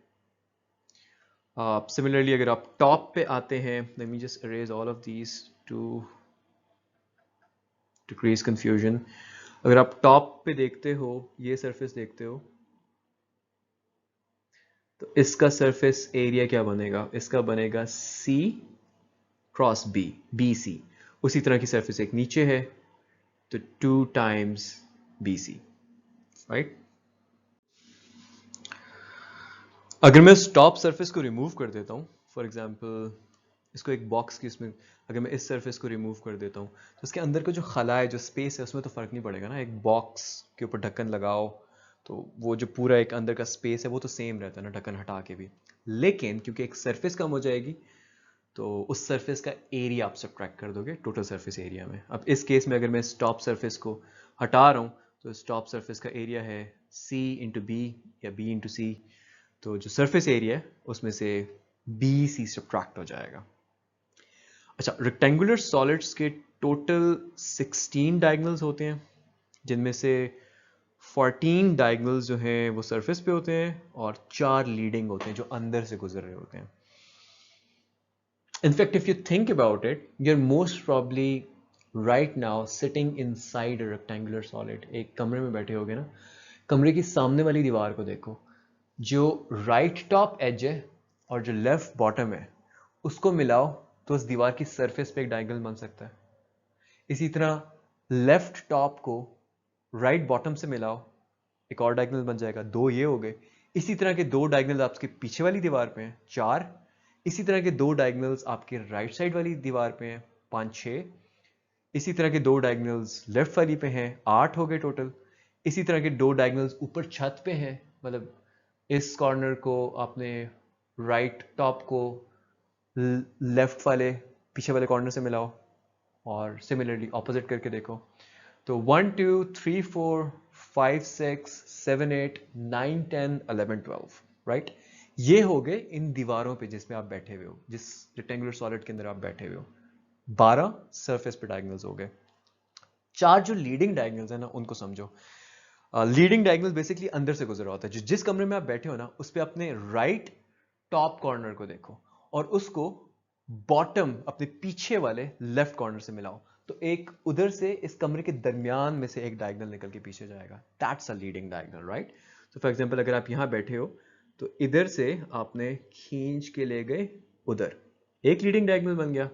A: Similarly अगर आप टॉप पे आते हैं, let me just arrange all of these to decrease confusion. अगर आप टॉप पे देखते हो, ये सरफेस देखते हो, तो इसका सरफेस एरिया क्या बनेगा, इसका बनेगा सी क्रॉस बी, बी सी। उसी तरह की सरफेस एक नीचे है, तो 2 टाइम्स बी सी, राइट। अगर मैं इस टॉप सरफेस को रिमूव कर देता हूँ, फॉर एग्जांपल इसको एक बॉक्स की इसमें, अगर मैं इस सरफेस को रिमूव कर देता हूँ, तो उसके अंदर का जो खला है, जो स्पेस है, उसमें तो फर्क नहीं पड़ेगा ना। एक बॉक्स के ऊपर ढक्कन लगाओ तो वो जो पूरा एक अंदर का स्पेस है वो तो सेम रहता है ना, ढक्कन हटा के भी। लेकिन क्योंकि एक सरफेस कम हो जाएगी, तो उस सरफेस का एरिया आप सब्ट्रैक्ट कर दोगे टोटल सरफेस एरिया में। अब इस केस में अगर मैं इस टॉप सरफेस को हटा रहा हूँ, तो इस टॉप सरफेस का एरिया है C इंटू बी या B इंटू सी, तो जो सरफेस एरिया है उसमें से BC सब्ट्रैक्ट हो जाएगा। अच्छा, रेक्टेंगुलर सॉलिड्स के टोटल 16 डायगोनल्स होते हैं, जिनमें से 14 डायगोनल्स जो हैं वो सरफेस पे होते हैं, और 4 लीडिंग होते हैं जो अंदर से गुजर रहे होते हैं। In fact, if you think about it, you're most probably right now sitting inside a rectangular solid. एक कमरे में बैठे होगे ना, कमरे की सामने वाली दीवार को देखो, जो राइट टॉप एज है और जो लेफ्ट बॉटम है, उसको मिलाओ तो उस दीवार की सरफेस पे एक डायगोनल बन सकता है। इसी तरह लेफ्ट टॉप को राइट बॉटम से मिलाओ, एक और डायगोनल बन जाएगा, 2 ये हो गए। इसी तरह के 2 डायगोनल आपके पीछे वाली दीवार पे हैं, 4। इसी तरह के 2 डायगोनल्स आपके राइट साइड वाली दीवार पे हैं, 5 6। इसी तरह के 2 डायगोनल्स लेफ्ट वाली पे हैं, 8 हो गए टोटल। इसी तरह के 2 डायगोनल्स ऊपर छत पे हैं, मतलब इस कॉर्नर को आपने राइट टॉप को लेफ्ट वाले पीछे वाले कॉर्नर से मिलाओ, और सिमिलरली ऑपोजिट करके देखो। तो 1 2 3 4 5 6 7 8 9 10 11 12, राइट। ये हो गए इन दीवारों पे जिसमें आप बैठे हुए हो, जिस रेक्टेंगुलर सॉलिड के अंदर आप बैठे हुए हो। 12 सरफेस पे डायगोनल्स हो गए। 4 जो लीडिंग डायगोनल्स है ना, उनको समझो। लीडिंग डायगोनल बेसिकली अंदर से गुजरा होता है। जिस कमरे में आप बैठे हो ना, उस पर अपने राइट टॉप कॉर्नर को देखो और उसको बॉटम अपने पीछे वाले लेफ्ट कॉर्नर से मिलाओ, तो एक उधर से इस कमरे के दरमियान में से एक डायगोनल निकल के पीछे जाएगा। That's a leading diagonal, right. तो फॉर एग्जांपल अगर आप यहां बैठे हो, तो इधर से आपने खींच के ले गए उधर, एक लीडिंग डायगोनल बन गया।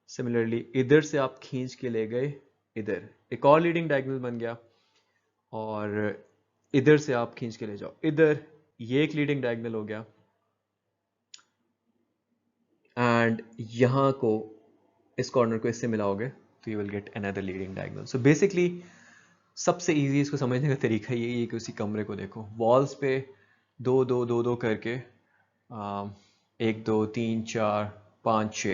A: सिमिलरली इधर से आप खींच के ले गए इधर, एक और लीडिंग डायगोनल बन गया। और इधर से आप खींच के ले जाओ इधर, ये एक लीडिंग डायगोनल हो गया। एंड यहां को, इस कॉर्नर को इससे मिलाओगे तो you will get another leading diagonal. So basically सबसे इजी इसको समझने का तरीका यही है कि उसी कमरे को देखो, वॉल्स पे 2 2 2 2 करके 1 2 3 4 5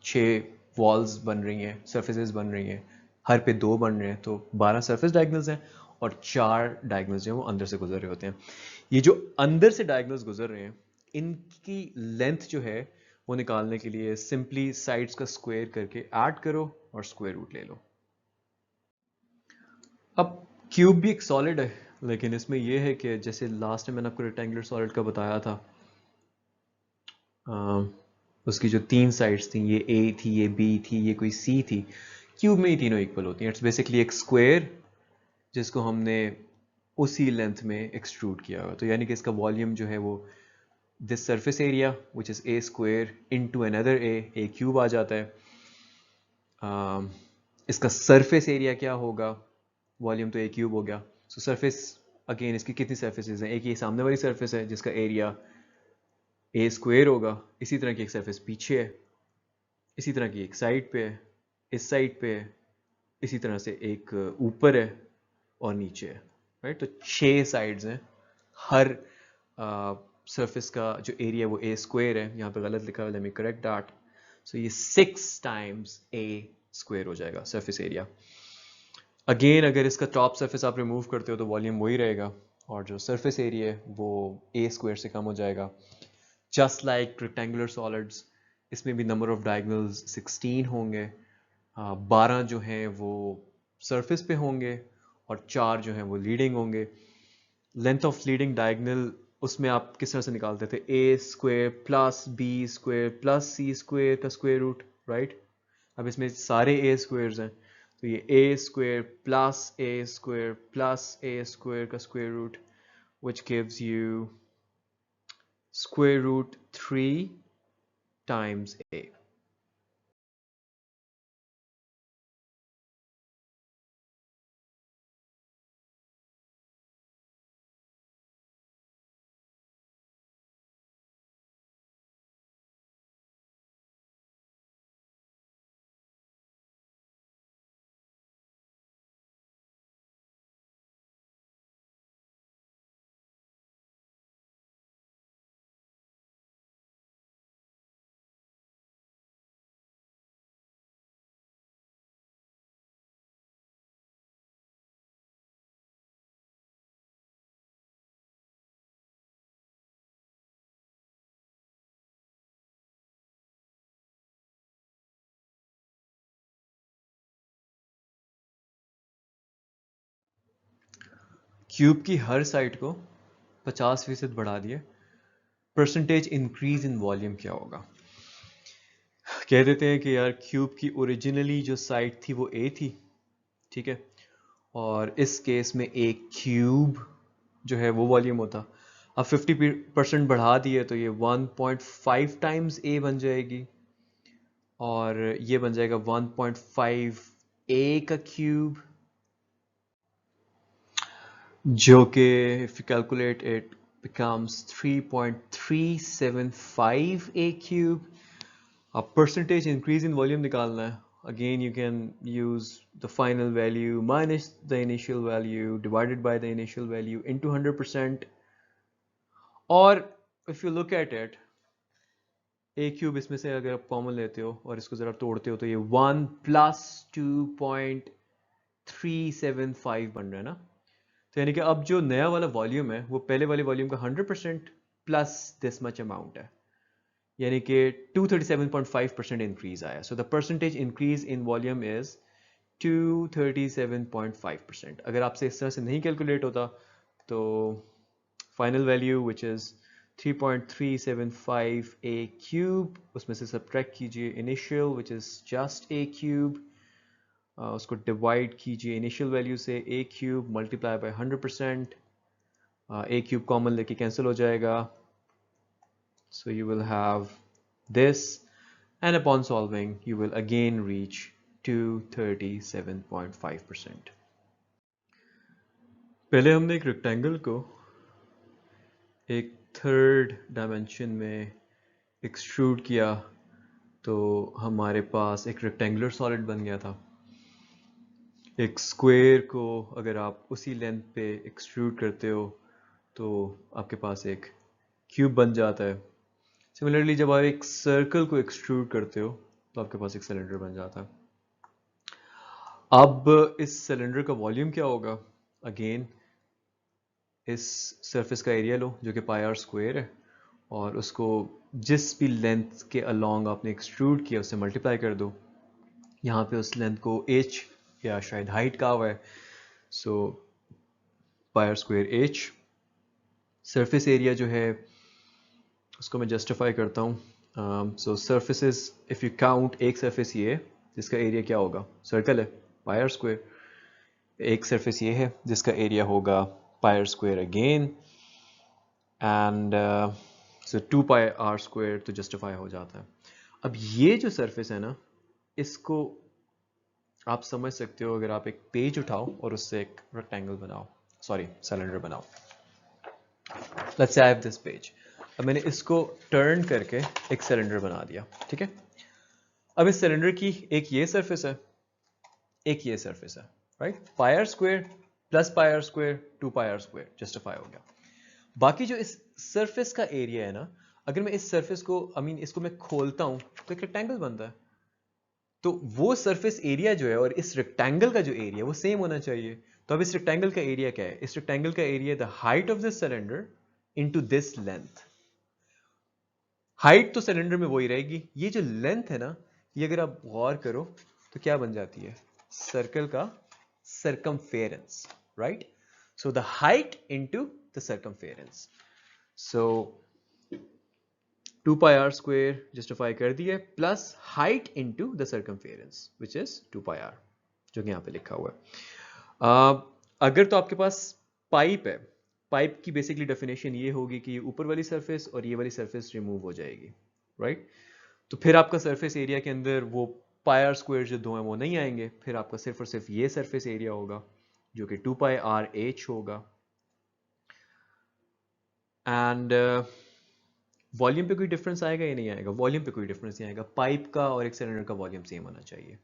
A: 6 वॉल्स बन रही हैं, सरफेसेस बन रही हैं, हर पे 2 बन रहे हैं, तो 12 सरफेस डायगोनल्स हैं, और 4 डायगोनल्स जो हैं वो अंदर से गुजर रहे होते हैं। ये जो अंदर से डायगोनल्स गुजर रहे हैं, इनकी लेंथ जो है वो निकालने के लिए सिंपली साइड्स का स्क्वायर करके ऐड करो और स्क्वायर रूट ले लो। अब क्यूब भी एक सॉलिड है, लेकिन इसमें यह है कि जैसे लास्ट टाइम मैंने आपको रेक्टेंगुलर सॉलिड का बताया था, उसकी जो 3 साइड्स थी, ये ए थी, ये बी थी, ये कोई सी थी। क्यूब में ही तीनों इक्वल होती हैं। इट्स बेसिकली एक स्क्वायर जिसको हमने उसी लेंथ में एक्सट्रूड किया हुआ, तो यानी कि इसका वॉल्यूम जो है वो this surface area which is A square into another A cube आ जाता है। इसका सरफेस एरिया क्या होगा, वॉल्यूम तो ए क्यूब हो गया। सो सरफेस, अगेन इसकी कितनी सरफेसेस हैं, एक ये सामने वाली सरफेस है जिसका एरिया ए स्क्वायर होगा, इसी तरह की एक सरफेस पीछे है, इसी तरह की एक साइड पे है, इस साइड पे है, इसी तरह से एक ऊपर है और नीचे है, राइट। तो 6 साइड्स हैं, हर सरफेस का जो एरिया है वो ए स्क्वायर है, यहाँ पे गलत लिखा हुआ है, लेट मी करेक्ट दैट। सो ये 6 टाइम्स ए स्क्वायर हो जाएगा सरफेस एरिया। अगेन अगर इसका टॉप सरफेस आप रिमूव करते हो तो वॉल्यूम वही रहेगा, और जो सरफेस एरिया है वो ए स्क्वायर से कम हो जाएगा। जस्ट लाइक रेक्टेंगुलर सॉलिड्स, इसमें भी नंबर ऑफ डायगोनल्स 16 होंगे, 12 जो हैं वो सरफेस पे होंगे और 4 जो हैं वो लीडिंग होंगे। लेंथ ऑफ लीडिंग डायगोनल उसमें आप किस तरह से निकालते थे, A square plus B square plus C square का स्क्वायर रूट, राइट। अब इसमें सारे ए स्क्वायर्स हैं, तो ये A square plus A square का square root, which gives you square root 3 times a. Cube की हर साइड को 50% बढ़ा दिए, परसेंटेज इंक्रीज इन वॉल्यूम क्या होगा। कह देते हैं कि यार क्यूब की ओरिजिनली जो साइड थी वो ए थी, ठीक है, और इस केस में एक क्यूब जो है वो वॉल्यूम होता। अब 50% बढ़ा दिए तो ये 1.5 टाइम्स ए बन जाएगी, और ये बन जाएगा 1.5 ए का क्यूब, जो कि if you calculate it becomes 3.375 a cube. अब percentage increase in volume निकालना है, again you can use the final value minus the initial value divided by the initial value into 100%, और if you look at it, a cube इसमें से अगर आप common लेते हो और इसको ज़रा तोड़ते हो तो ये 1 प्लस 2.375 बन रहा है ना। तो यानी कि अब जो नया वाला वॉल्यूम है वो पहले वाले वॉल्यूम का 100% प्लस दिस मच अमाउंट है, यानी कि 237.5% इंक्रीज आया। So the percentage increase in volume is 237.5%। अगर आपसे इस तरह से नहीं कैलकुलेट होता तो final value which is 3.375 a cube, उसमें से सब्ट्रैक्ट कीजिए initial which is just a cube, उसको डिवाइड कीजिए इनिशियल वैल्यू से A cube multiply by 100%, A cube common लेके कैंसिल हो जाएगा, so you will have this, and upon solving you will again reach 237.5%। पहले हमने एक रेक्टेंगल को एक थर्ड डायमेंशन में एक्सट्रूड किया तो हमारे पास एक रेक्टेंगुलर सॉलिड बन गया था। एक स्क्वायर को अगर आप उसी लेंथ पे एक्सट्रूड करते हो तो आपके पास एक क्यूब बन जाता है। सिमिलरली जब आप एक सर्कल को एक्सट्रूड करते हो तो आपके पास एक सिलेंडर बन जाता है। अब इस सिलेंडर का वॉल्यूम क्या होगा, अगेन इस सरफेस का एरिया लो जो कि पाई आर स्क्वायर है, और उसको जिस भी लेंथ के अलोंग आपने एक्सट्रूड किया उससे मल्टीप्लाई कर दो। यहाँ पे उस लेंथ को h या शायद हाइट कहा हुआ है, so pi are square h। Surface area जो है उसको मैं जस्टिफाई करता हूँ। So surfaces if you count, एक सरफेस ये है जिसका एरिया क्या होगा, सर्कल है, पाई आर स्क्वायर। एक सरफेस ये है जिसका एरिया होगा pi are square again, and so 2 pi are square तो जस्टिफाई हो जाता है। अब ये जो सरफेस है ना, इसको आप समझ सकते हो अगर आप एक पेज उठाओ और उससे एक रेक्टेंगल बनाओ, सॉरी सिलेंडर बनाओ। Let's say I have this page, अब मैंने इसको टर्न करके एक सिलेंडर बना दिया, ठीक है। अब इस सिलेंडर की एक ये सरफेस है, एक ये सरफेस है, right? Pi are square plus pi are square 2 pi are square justify हो गया। बाकी जो इस सरफेस का एरिया है ना, अगर मैं इस सरफेस को इसको मैं खोलता हूं तो एक रेक्टेंगल बनता है। तो वो सरफेस एरिया जो है और इस रेक्टेंगल का जो एरिया वो सेम होना चाहिए। तो अब इस रेक्टेंगल का एरिया क्या है? इस रेक्टेंगल का area the height of this cylinder into this length. Height तो सिलेंडर में वही रहेगी, ये जो लेंथ है ना, ये अगर आप गौर करो तो क्या बन जाती है? सर्कल का circumference, right? So the height into the circumference. So 2 pi r square justify कर दिया plus height into the circumference which is 2 pi r जो कि यहाँ पे लिखा हुआ है। अगर तो आपके पास पाइप है, पाइप की बेसिकली डेफिनेशन ये होगी कि ऊपर वाली सरफेस और ये वाली सरफेस रिमूव हो जाएगी, राइट? तो फिर आपका सरफेस एरिया के अंदर वो पाई आर स्क्वायर जो दो हैं वो नहीं आएंगे, फिर आपका सिर्फ और सिर्फ ये सरफेस एरिया होगा जो कि 2 पाई आर एच होगा। एंड वॉल्यूम पे कोई डिफरेंस आएगा या नहीं आएगा? वॉल्यूम पे कोई डिफरेंस नहीं आएगा, पाइप का और एक सिलेंडर का वॉल्यूम सेम होना चाहिए।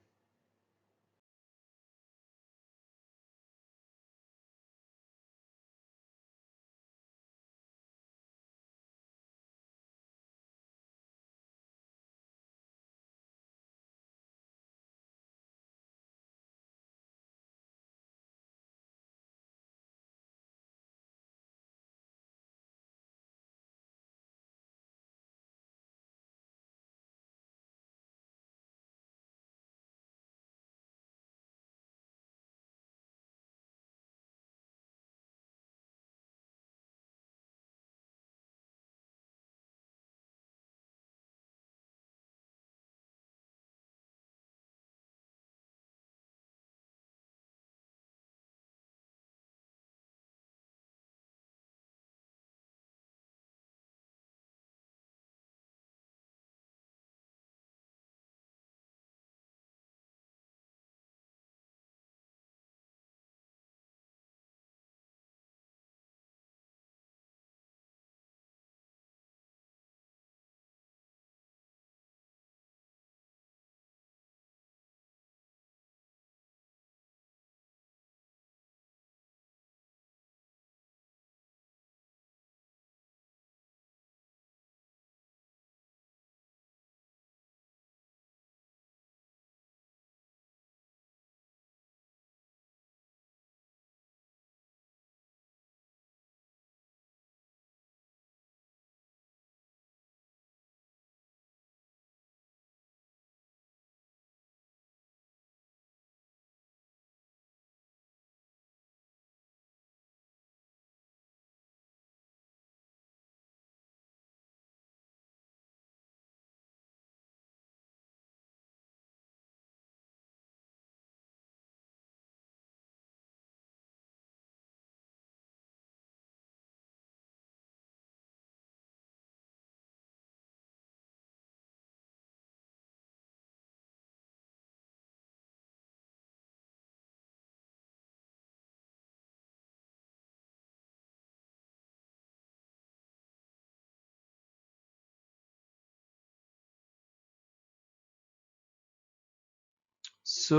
A: सो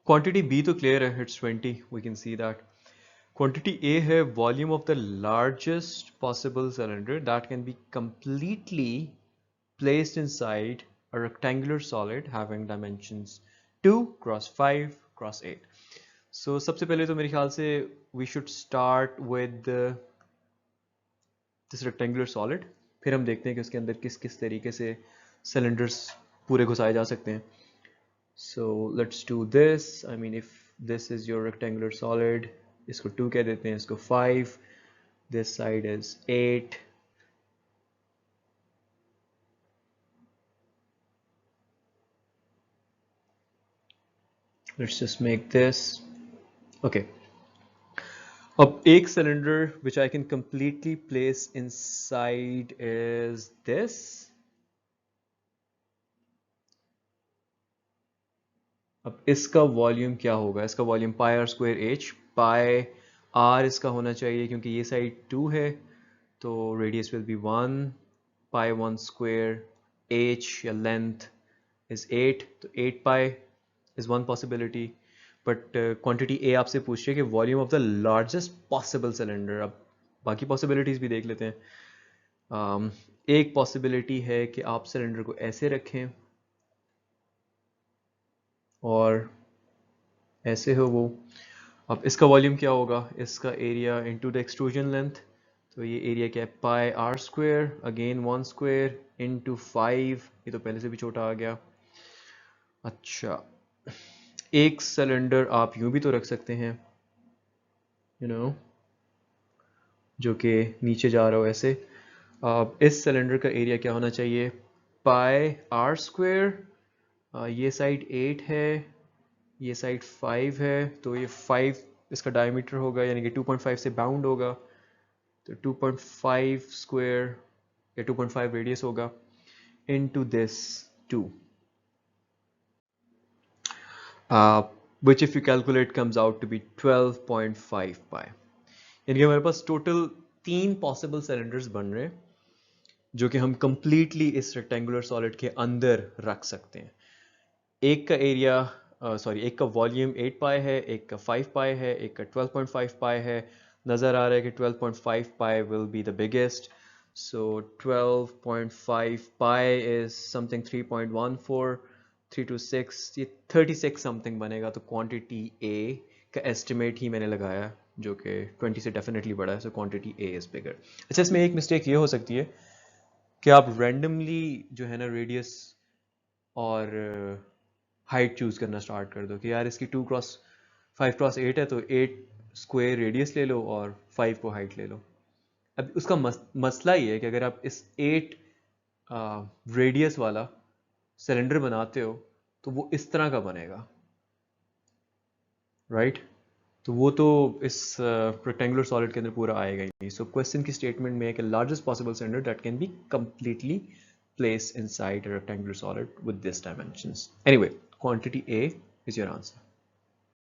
A: क्वांटिटी बी तो क्लियर है, it's 20, we can see that. Quantity A है volume of the largest possible cylinder that can be completely placed inside a rectangular solid having dimensions 2 cross 5 cross 8. So सबसे पहले तो मेरे ख्याल से we should start with this rectangular solid, फिर हम देखते हैं कि उसके अंदर किस किस तरीके से cylinders पूरे घुसाए जा सकते हैं। So let's do this. I mean if this is your rectangular solid, इसको 2 कह देते हैं, इसको 5, this side is 8, let's just make this okay. अब एक cylinder which I can completely place inside is this. अब इसका वॉल्यूम क्या होगा? इसका volume pi are square h, pi r इसका होना चाहिए क्योंकि ये साइड 2 है तो radius will be 1, pi 1 square h या लेंथ इज 8, तो 8 पाई is one possibility, but quantity A आपसे पूछ रही है कि volume of the largest possible cylinder. अब बाकी possibilities भी देख लेते हैं. एक possibility है कि आप सिलेंडर को ऐसे रखें और ऐसे हो वो. अब इसका वॉल्यूम क्या होगा, इसका area into the extrusion length. तो ये एरिया क्या है, pi are square, again 1 square into 5. ये तो पहले से भी छोटा आ गया. अच्छा, एक सिलेंडर आप यूं भी तो रख सकते हैं, यू नो, जो कि नीचे जा रहा हो ऐसे. अब इस सिलेंडर का एरिया क्या होना चाहिए, पाई आर स्क्वायर. ये साइड 8 है, ये साइड 5 है, तो ये 5 इसका डायमीटर होगा, यानी कि 2.5 से बाउंड होगा. तो 2.5 स्क्वायर या 2.5 रेडियस होगा into this 2, which if you calculate comes out to be 12.5 pi. यानी कि हमारे पास टोटल 3 पॉसिबल सिलेंडर्स बन रहे हैं जो कि हम कंप्लीटली इस रेक्टेंगुलर सॉलिड के अंदर रख सकते हैं. एक का एरिया एक का वॉल्यूम 8 पाई है, एक का 5 पाई है, एक का 12.5 पाई है. नज़र आ रहा है कि 12.5 pi will be the biggest. So 12.5 pi is something 3.14, 326, ये 36 समथिंग बनेगा. तो क्वांटिटी ए का एस्टिमेट ही मैंने लगाया जो कि 20 से डेफिनेटली बड़ा है. So quantity A is bigger. अच्छा, इसमें एक मिस्टेक ये हो सकती है कि आप रैंडमली जो है ना रेडियस और हाइट चूज करना स्टार्ट कर दो कि यार इसकी 5 क्रॉस 8 है तो 8 स्क्वायर रेडियस ले लो और 5 को हाइट ले लो. अब उसका मसला ये है कि अगर आप इस 8 रेडियस वाला सिलेंडर बनाते हो तो वो इस तरह का बनेगा, राइट? तो वो तो इस रेक्टेंगुलर सॉलिड के अंदर पूरा आएगा ही नहीं. सो क्वेश्चन की स्टेटमेंट में है कि largest possible cylinder that can be completely placed inside a rectangular solid with this dimensions. Anyway, quantity A is your answer.